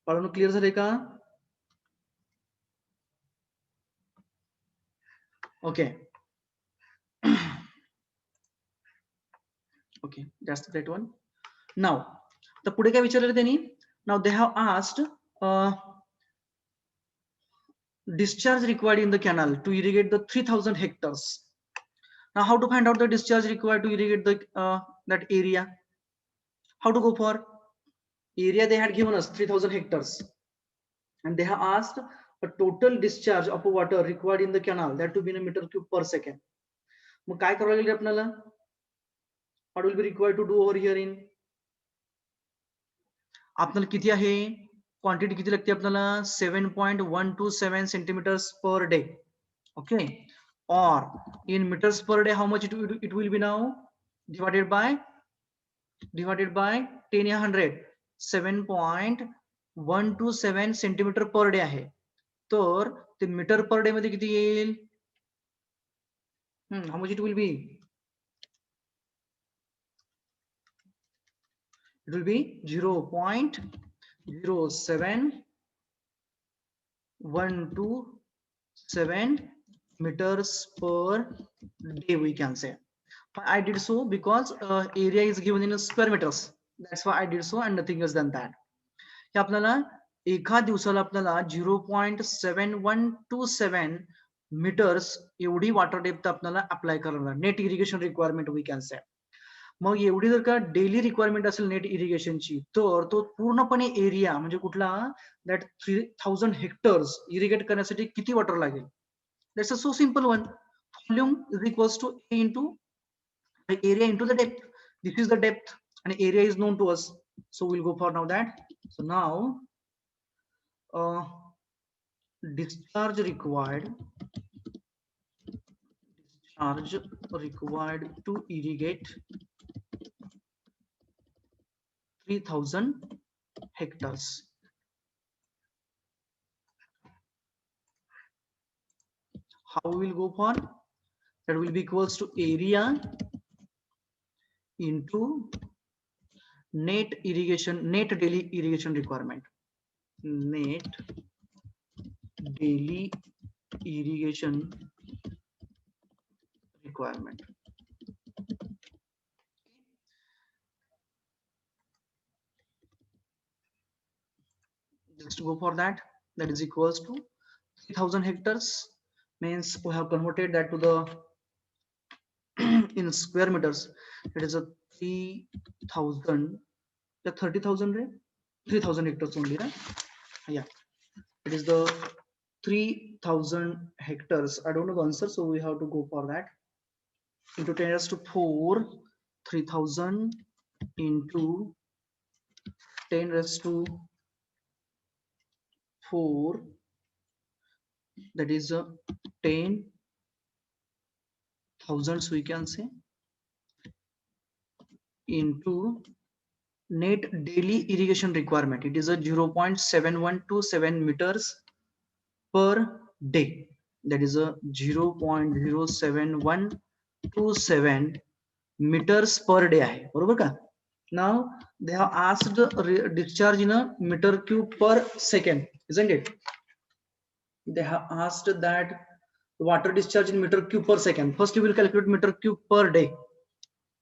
बाळांनो clear झाले का? Okay. Okay, that's the great one. Now the पुढे काय विचारलं त्यांनी, now they have asked Discharge required in the canal to irrigate the 3000 hectares. Now, how to find out the discharge required to irrigate the that area? How to go for area? They had given us 3000 hectares, and they have asked a total discharge of water required in the canal, that to be in a meter cube per second. मग काय करावं लागेल आपल्याला? What will be required to do over here in? आपल्याला किती आहे? Quantity किती लागते आपल्याला? 7.127 centimeters per day. Okay, or in meters per day, how much it will be now? Divided by 10 या 100, 7.127 सेंटीमीटर पर डे आहे. तर ते मीटर पर डे मध्ये किती येईल? how much it will be? It will be 0.07127 meters per day, we can say. I did so because area is given in square meters. That's why I did so and nothing else than that. हे आपल्याला एका दिवसाला आपल्याला 0.7127 metres एवढी water depth आपल्याला apply करणार. Net irrigation requirement we can say. मग एवढी जर का डेली रिक्वायरमेंट असेल नेट इरिगेशनची, तर तो पूर्णपणे एरिया म्हणजे कुठला, दॅट 3000 हेक्टर्स इरिगेट करण्यासाठी किती वॉटर लागेल? That's a so simple one. Volume is equals to a into area into the depth. This is the depth and area is known to us, so we'll go for now that. So now discharge required to irrigate 3000 hectares. How we will go for? That will be equals to area into net daily irrigation requirement. Net daily irrigation requirement. Just to go for that, that is equals to 3000 hectares, means we have converted that to the in square meters. It is a 3000, the 30,000, 3000 hectares only, right? Yeah, it is the 3000 hectares. I don't know the answer, so we have to go for that. Into 10 raised to 4, 3000 into 10 raised to 4, that is 10,000, we can say, into net daily irrigation requirement. It is a 0.7127 meters per day. That is a 0.07127 meters per day आहे, बरोबर का? Now they have asked discharge in a meter cube per second, isn't it? They have asked that water discharge in meter cube per second. First you will calculate meter cube per day.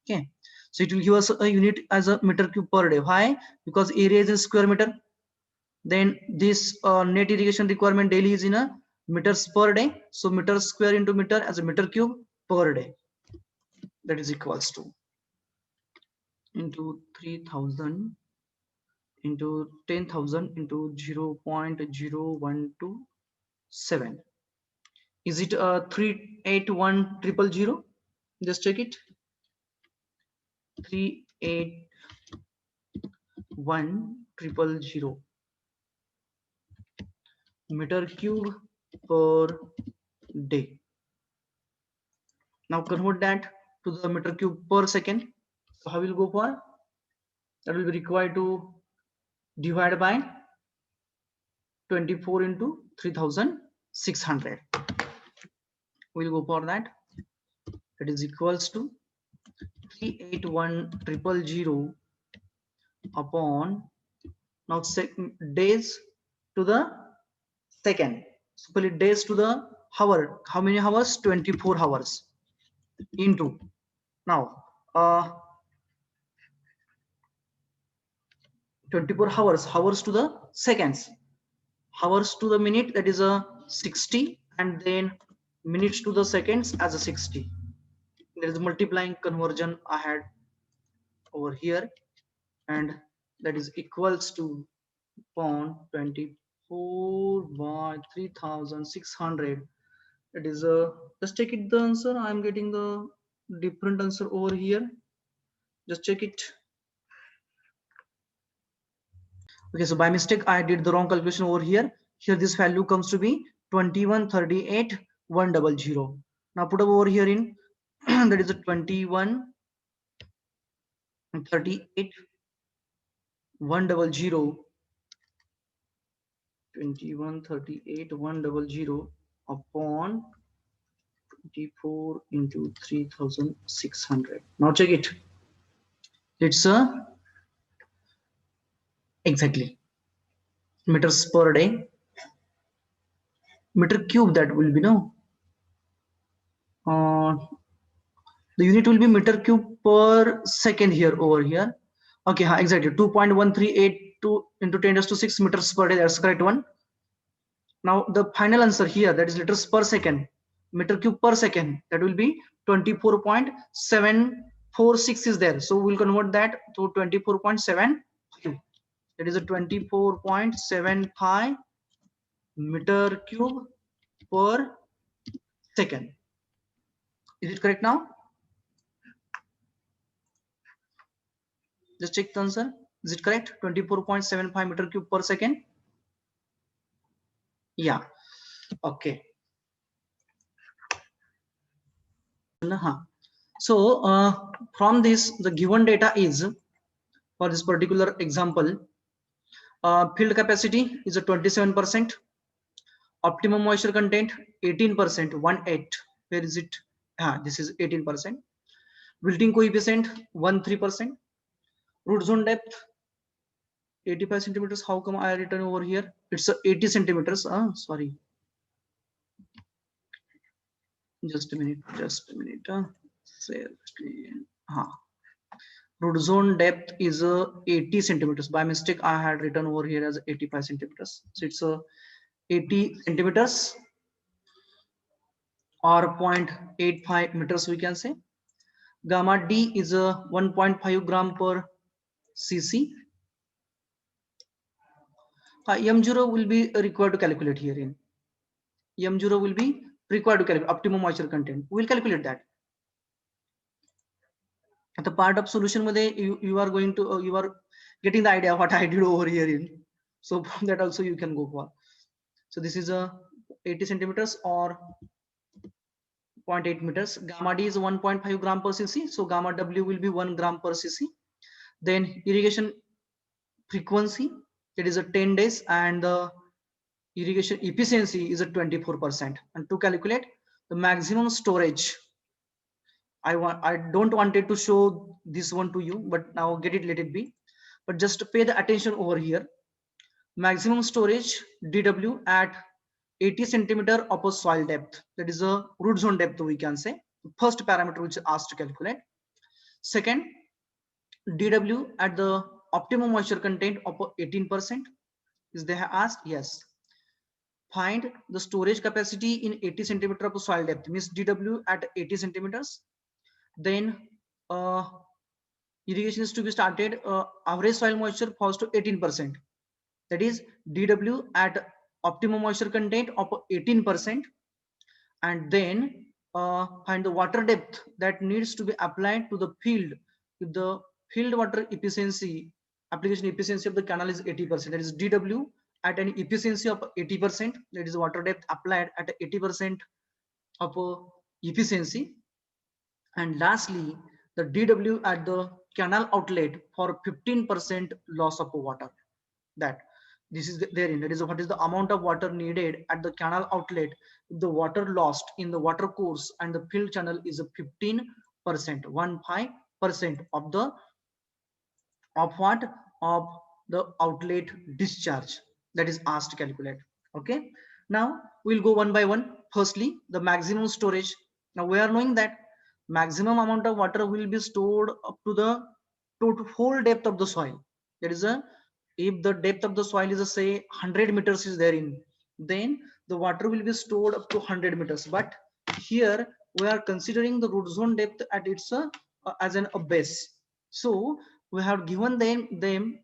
Okay, so it will give us a unit as a meter cube per day. Why? Because area is in square meter. Then this net irrigation requirement daily is in a meters per day, so meter square into meter as a meter cube per day. That is equals to into 3000 into 10,000 into 0.0127. Is it 381,000? Just check it. 381,000 meter cube per day. Now convert that to the meter cube per second. So how will go for? That will be required to divide by 24 into 3600. We'll go for that. That is equals to 381,000 upon, now days to the second. So split days to the hour. How many hours? 24 hours into, now 24 hours to the seconds. hours to the minute, that is a 60, and then minutes to the seconds as a 60. There is a multiplying conversion I had over here, and that is equals to 0.24 by 3600. It is a, just check it the answer. I'm getting the different answer over here. Just check it. Okay, so by mistake I did the wrong calculation over here. Here this value comes to be 2138,100. Now put up over here in that is a 2138,100, 2138,100 upon 24 into 3600. Now check it. It's a exactly meters per day, meter cube, that will be no. The unit will be meter cube per second here over here. Okay, exactly 2.1382 into 10 raised to 6 meters per day. That's the correct one. Now the final answer here, that is liters per second, meter cube per second, that will be 24.746 is there. So we'll convert that to 24.7. That is a 24.75 meter cube per second. Is it correct now? Just check the answer. Is it correct? 24.75 meter cube per second. Yeah. Okay. So from this, the given data is, for this particular example, field capacity is a 27%, optimum moisture content 18%, 18. Where is it? This is 18%. Wilting coefficient 13%. Root zone depth 85 centimeters. How come I written over here? It's 80 centimeters. Sorry. Just a minute. Root zone depth is 80 centimeters. By mistake, I had written over here as 85 centimeters. So it's 80 centimeters or 0.85 meters, we can say. Gamma D is 1.5 gram per cc. M0 will be required to calculate here in. M0 will be required to calculate optimum moisture content. We'll calculate that. At the part of solution, you are going to you are getting the idea of what I did over here in. So from that also you can go for. So this is a 80 centimeters or 0.8 meters. Gamma D is 1.5 gram per cc. So gamma W will be 1 gram per cc. Then irrigation frequency, it is a 10 days, and the irrigation efficiency is at 24%. And to calculate the maximum storage, I don't wanted to show this one to you, but now let it be. But just pay the attention over here. Maximum storage DW at 80 centimeter of a soil depth. That is a root zone depth, we can say. First parameter which is asked to calculate. Second, DW at the optimum moisture content of 18%. Is they have asked? Yes. Find the storage capacity in 80 centimeter of soil depth, means DW at 80 centimeters. Then irrigation is to be started. Average soil moisture falls to 18%. That is DW at optimum moisture content of 18%. And then find the water depth that needs to be applied to the field. If the field water efficiency, application efficiency of the canal is 80%, that is DW at an efficiency of 80%, that is water depth applied at 80% of efficiency. And lastly, the DW at the canal outlet for 15% loss of water. That this is therein, that is what is the amount of water needed at the canal outlet if the water lost in the water course and the field channel is a 15%, 15% of the outlet discharge, that is asked to calculate. Okay, now we'll go one by one. Firstly, the maximum storage. Now we are knowing that maximum amount of water will be stored up to the total whole depth of the soil. That is a If the depth of the soil is say 100 meters is therein, then the water will be stored up to 100 meters. But here we are considering the root zone depth at its as a base. So we have given them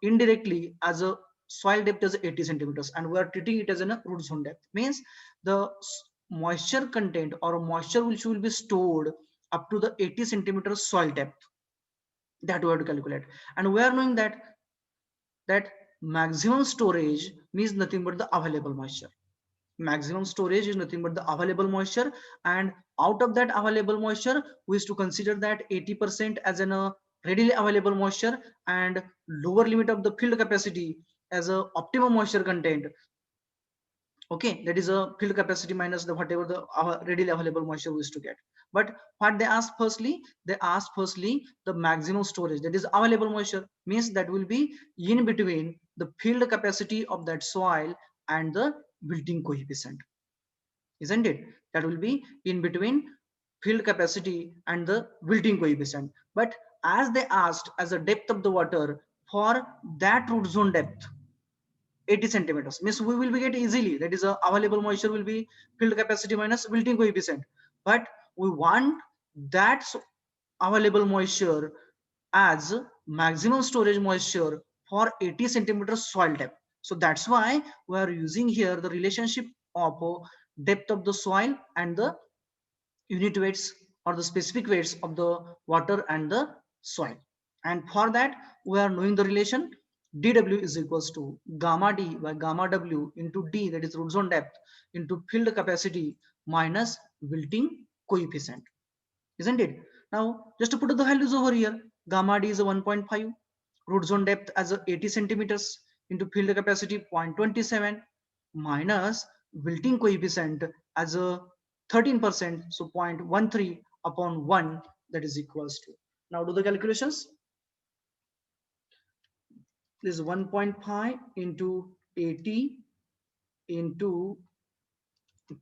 indirectly as a soil depth as 80 centimeters, and we are treating it as a root zone depth. Means the moisture content or moisture which will be stored up to the 80 centimeters soil depth, that we have to calculate. And we are knowing that maximum storage means nothing but the available moisture. Maximum storage is nothing but the available moisture, and out of that available moisture we is to consider that 80% as an readily available moisture, and lower limit of the field capacity as a optimum moisture content. Okay, that is a field capacity minus the whatever the readily available moisture we used to get. But what they asked firstly, they asked firstly the maximum storage, that is available moisture, means that will be in between the field capacity of that soil and the wilting coefficient, isn't it? That will be in between field capacity and the wilting coefficient. But as they asked as a depth of the water for that root zone depth 80 centimeters, means we will be get easily, that is a available moisture will be field capacity minus wilting coefficient. But we want that available moisture as maximum storage moisture for 80 centimeters soil depth. So that's why we are using here the relationship of depth of the soil and the unit weights or the specific weights of the water and the soil. And for that we are knowing the relation dw is equals to gamma d by gamma w into d, that is root zone depth, into field capacity minus wilting coefficient, isn't it? Now just to put the values over here, gamma d is a 1.5, root zone depth as a 80 centimeters, into field capacity 0.27, minus wilting coefficient as a 13%, so 0.13 upon 1, that is equals to. Now do the calculations. This is 1.5 into 80 into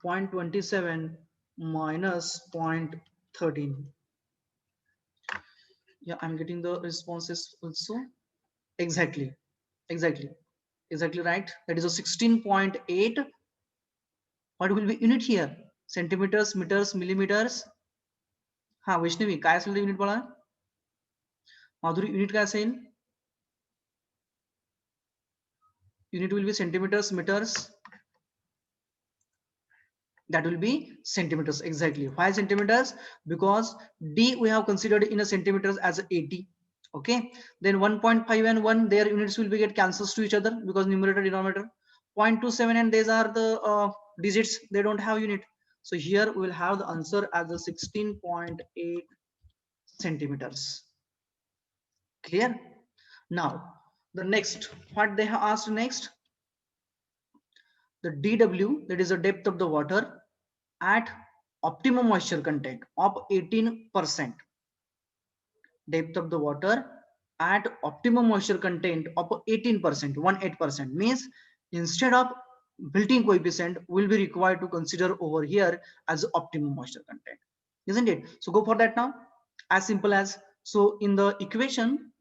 0.27 minus 0.13. Yeah, I'm getting the responses also. Exactly, exactly, exactly right. That is a 16.8. What will be unit here? Centimeters, meters, millimeters. हा वैष्णवी काय असेल unit बाळा? माधुरी unit काय असेल? Unit will be centimeters, meters. That will be centimeters, exactly. Why centimeters? Because d we have considered in a centimeters as 80. Okay, then 1.5 and 1, their units will be get cancels to each other because numerator denominator. 0.27 and these are the digits, they don't have unit. So here we will have the answer as a 16.8 centimeters. Clear? Now the next, what they have asked next, the dw, that is the depth of the water at optimum moisture content of 18%. Depth of the water at optimum moisture content of 18%, 18%, means instead of built-in coefficient will be required to consider over here as optimum moisture content, isn't it? So go for that now. As simple as, so in the equation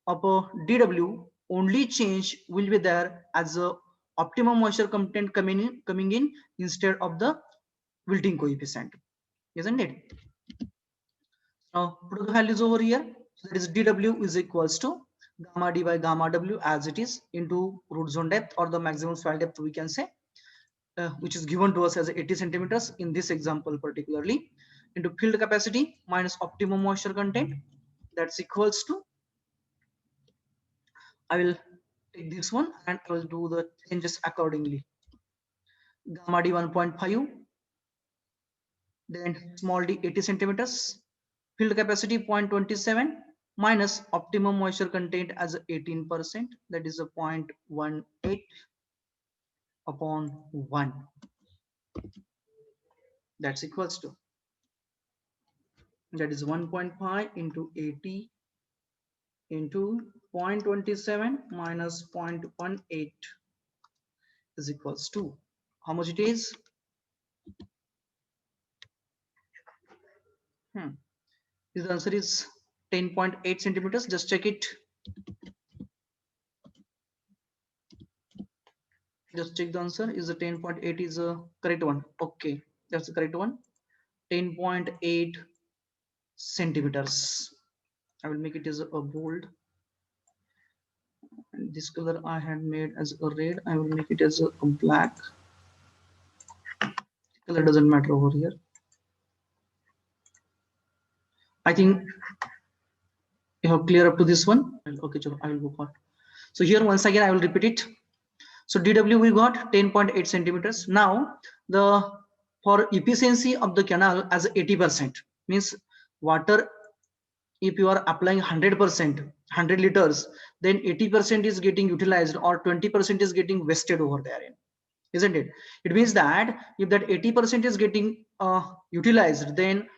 of a dw, only change will be there as a optimum moisture content coming in instead of the wilting coefficient, isn't it? Now put the values over here. So that is dw is equals to gamma d by gamma w as it is into root zone depth or the maximum soil depth we can say, which is given to us as 80 centimeters in this example particularly, into field capacity minus optimum moisture content, that's equals to, I will take this one and I will do the changes accordingly. Gamma d 1.5, then small d 80 centimeters, field capacity 0.27 minus optimum moisture content as 18%, that is a 0.18 upon 1, that's equals to, that is 1.5 into 80 into 0.27 minus 0.18 is equals to, how much it is? This answer is 10.8 centimeters. Just check it. Just check the answer. Is the 10.8 is a correct one? Okay, that's the correct one. 10.8 centimeters. I will make it as a bold. And this color I had made as a red. I will make it as a black. Color doesn't matter over here. I think you have clear up to this one. Okay, I will go for. So here once again I will repeat it. So DW we got 10.8 centimeters. Now the for efficiency of the canal as 80% means water, if you are applying 100%, 100 liters, then 80% is getting utilized or 20% is getting wasted over there, isn't it? It means that if that 80% is getting utilized, then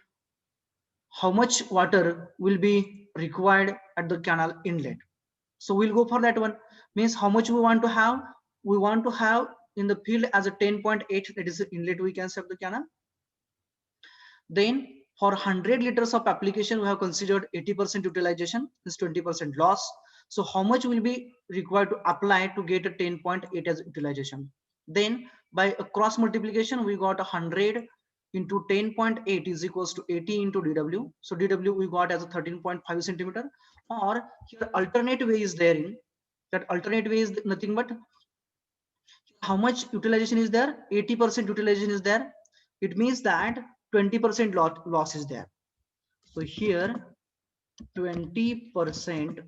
how much water will be required at the canal inlet? So we'll go for that one. Means how much we want to have? We want to have in the field as a 10.8, that is the inlet we can say of the canal. Then for 100 liters of application, we have considered 80% utilization, is 20% loss. So how much will be required to apply to get a 10.8 as utilization? Then by a cross multiplication, we got 100 into 10.8 is equals to 80 into DW. So DW we got as a 13.5 centimeter. Or here alternate way is there. In that alternate way is nothing but how much utilization is there? 80% utilization is there. It means that 20% loss is there. So here 20%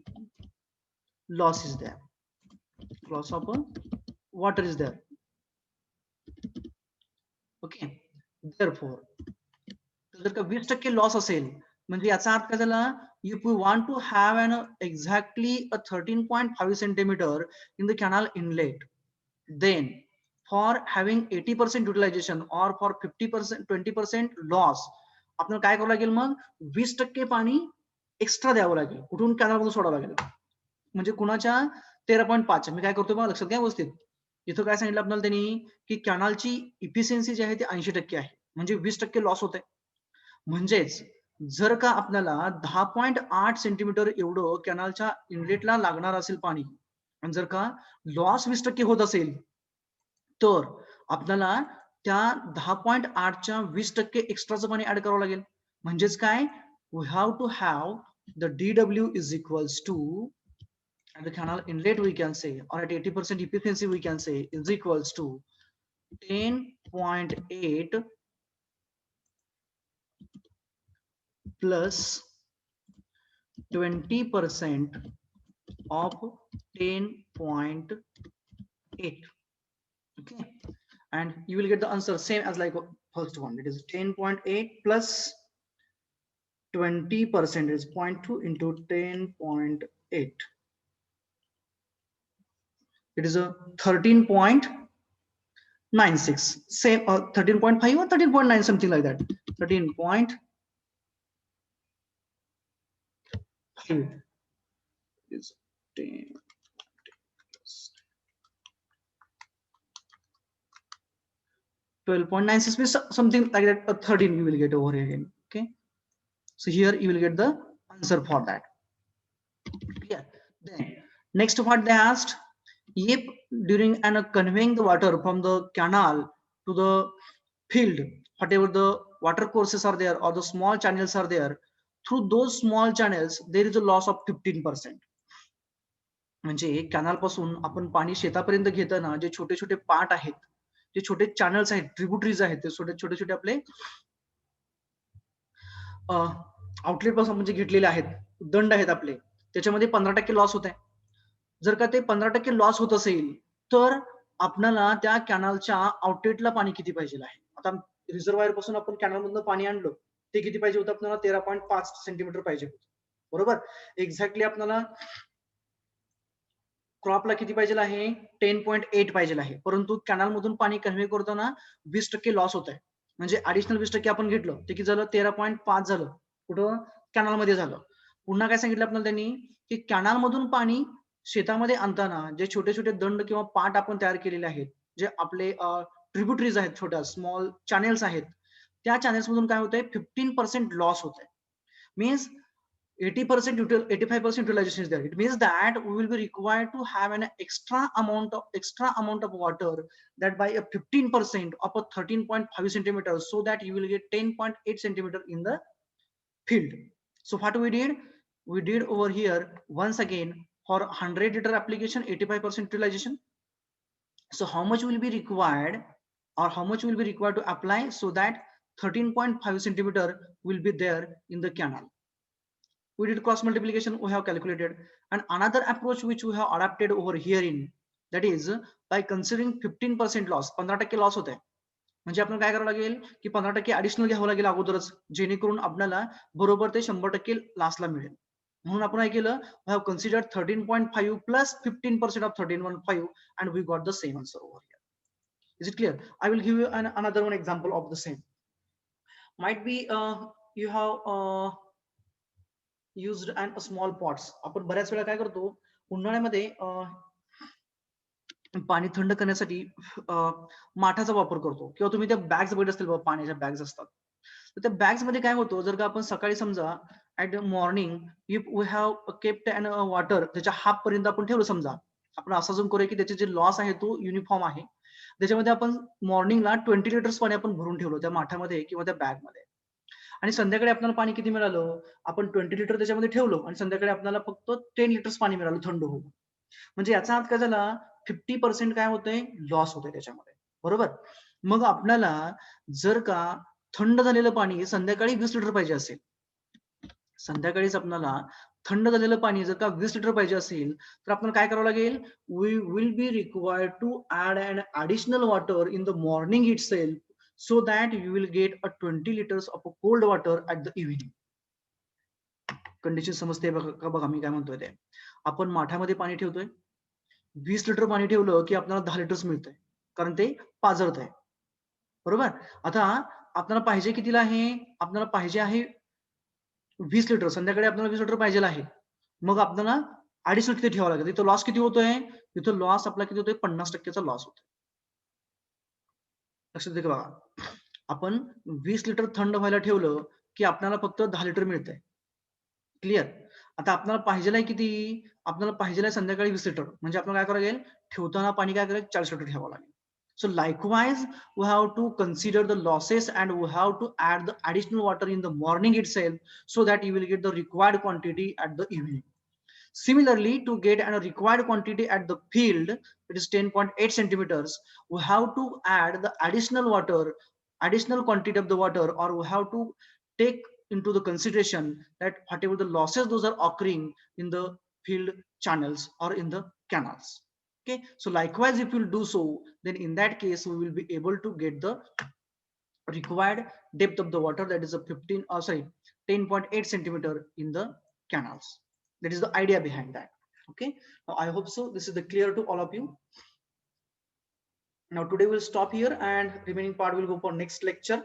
loss is there. Loss of water is there. Okay. Therefore जर का 20% loss असेल म्हणजे याचा अर्थ काय झाला, if we want to have an exactly a 13.5 centimeter in the canal inlet, then for having 80% utilization or for 50% 20% loss आपल्याला काय करावं लागेल, मग 20% पाणी एक्स्ट्रा द्यावं लागेल. कुठून कॅनल मधून सोडावं लागेल. म्हणजे कुणाच्या 13.5. मी काय करतो बघा, लक्षात घ्या व्यवस्थित. इथं काय सांगितलं आपल्याला त्यांनी की कॅनलची इफिशियन्सी जी आहे ती 80% आहे, म्हणजे 20% लॉस होत आहे. म्हणजेच जर का आपल्याला 10.8 सेंटीमीटर एवढं कॅनलच्या इनलेटला लागणार असेल पाणी आणि जर का लॉस 20% होत असेल, तर आपल्याला त्या 10.8च्या 20% एक्स्ट्राचं पाणी ऍड करावं लागेल. म्हणजेच काय, we have to have the DW is equals to at the canal inlet we can say, or at 80% efficiency we can say, is equals to 10.8 plus 20% of 10.8. Okay, and you will get the answer same as like first one. It is 10.8 plus 20% is 0.2 into 10.8. It is a 13.96, same 13.5 or 13.9, something like that. 13.5 is 10. 12.96 means something like that. 13 you will get over here again. Okay, so here you will get the answer for that. Yeah. Then next what they asked, if during and conveying the water from the canal to the field, whatever the water courses are there or the small channels are there, through those small channels there is a loss of 15%. म्हणजे canal पासून आपण पाणी शेतापर्यंत घेताना जे छोटे छोटे part आहेत, जे छोटे channels आहेत, ट्रिब्युटरीज आहेत, ते छोटे छोटे आपले आउटलेट पासून म्हणजे घेतलेले आहेत, दंड आहेत आपले, त्याच्यामध्ये 15% लॉस होत आहे. जर का ते 15% लॉस होत असेल तर आपल्याला त्या कॅनलच्या आउटलेटला पाणी किती पाहिजे आहे. आता रिझर्वायर पासून आपण कॅनल मधनं पाणी आणलं, ते किती पाहिजे होतं आपल्याला, 13.5 सेंटीमीटर पाहिजे होतं, बरोबर. एक्झॅक्टली आपल्याला क्रॉपला किती पाहिजे आहे, 10.8 पाहिजे आहे, परंतु कॅनल मधून पाणी कन्व्हे करताना 20% लॉस होत आहे. म्हणजे ऍडिशनल 20% आपण घेतलं ते किती झालं, 13.5 झालं, कुठं कॅनल मध्ये झालं. पुन्हा काय सांगितलं आपल्याला त्यांनी की कॅनल मधून पाणी शेतामध्ये आणताना जे छोटे छोटे दंड किंवा पाट आपण तयार केलेले आहेत, जे आपले ट्रिब्युटरीज आहेत, छोट्या स्मॉल चॅनेल्स आहेत, त्या चॅनेल्स मधून काय होतंय, 15% लॉस होत आहे. Means 80%, 85% utilization is there. It means that we will be required to have an extra amount of water, that by a 15% of a 13.5 centimeters, so that you will get 10.8 centimeter in the field. So what we did? We did over here once again for 100 liter application, 85% utilization. So how much will be required, or how much will be required to apply, so that 13.5 centimeter will be there in the canal? We did cross multiplication, we have calculated. And another approach which we have adapted over here in, that is by considering 15% loss, 15% loss होत आहे. म्हणजे आपण काय करावं लागेल की 15% additional घ्यावं लागेल अगोदरच, जेणेकरून आपल्याला बरोबर ते 100% लास्टला मिळेल. म्हणून आपण काय केलं, we have considered 13.5 plus 15% of 13.5 and we got the same answer over here. Is it clear? I will give you another one example of the same. Might be you have used and small pots. आपण बऱ्याच वेळा काय करतो, उन्हाळ्यामध्ये पाणी थंड करण्यासाठी माठाचा वापर करतो, किंवा तुम्ही त्या बॅग्स बघितल्या असतील बघा, पाण्याच्या बॅग्स असतात. तर त्या बॅग्स मध्ये काय होतं, जर का आपण सकाळी समजा at morning if we have kept and water त्याच्या हाफ पर्यंत आपण ठेवलं, समजा आपण असं अजून करूया की त्याचे जे लॉस आहे तो युनिफॉर्म आहे, त्याच्यामध्ये आपण मॉर्निंगला 20 लिटर्स पाणी आपण भरून ठेवलं त्या माठामध्ये किंवा त्या बॅग मध्ये, आणि संध्याकाळी आपल्याला पाणी किती मिळालं, आपण 20 लिटर त्याच्यामध्ये ठेवलं आणि संध्याकाळी आपल्याला फक्त 10 लिटर्स पाणी मिळालं थंड होऊन. म्हणजे याचा अर्थ काय झाला, 50% काय होतंय, लॉस होतंय त्याच्यामध्ये, बरोबर. मग आपल्याला जर का थंड झालेलं पाणी संध्याकाळी 20 लिटर पाहिजे असेल, संध्याकाळीच आपल्याला थंड झालेलं पाणी जर का 20 लिटर पाहिजे असेल, तर आपल्याला काय करावं लागेल, we will be required to add an additional water in the morning itself, so that you will get a 20 liters of a cold water at the evening. Condition समजते का बघा मी काय म्हणतोय ते. आपण माठामध्ये पाणी ठेवतोय, 20 लिटर पाणी ठेवलं की आपल्याला 10 लिटर्स मिळतंय, कारण ते पाझरत आहे, बरोबर. आता आपल्याला पाहिजे कितीला आहे, आपल्याला पाहिजे आहे 20 लिटर, संध्याकाळी आपल्याला 20 लिटर पाहिजे आहे. मग आपल्याला ऍडिशनल किती ठेवावं लागेल, तिथं लॉस किती होतोय, तिथं लॉस आपला किती होतोय, 50%चा लॉस होतोय. लक्षात येते का बघा, आपण 20 लिटर थंड व्हायला ठेवलं की आपल्याला फक्त 10 लिटर मिळतंय. क्लिअर. आता आपल्याला पाहिजे किती, आपल्याला पाहिजे संध्याकाळी 20 लिटर, म्हणजे आपल्याला काय करावं लागेल, ठेवताना पाणी काय करायला 40 लिटर ठेवावं लागेल. So likewise, we have to consider the losses and we have to add the additional water in the morning itself, so that you will get the required quantity at the evening. Similarly, to get a required quantity at the field, it is 10.8 centimeters, we have to add the additional water, additional quantity of the water, or we have to take into the consideration that whatever the losses those are occurring in the field channels or in the canals. Okay, so likewise, if you do so, then in that case we will be able to get the required depth of the water, that is a 10.8 centimeter in the canals. That is the idea behind that. Okay, now I hope so this is the clear to all of you. Now today we'll stop here and remaining part will go for next lecture.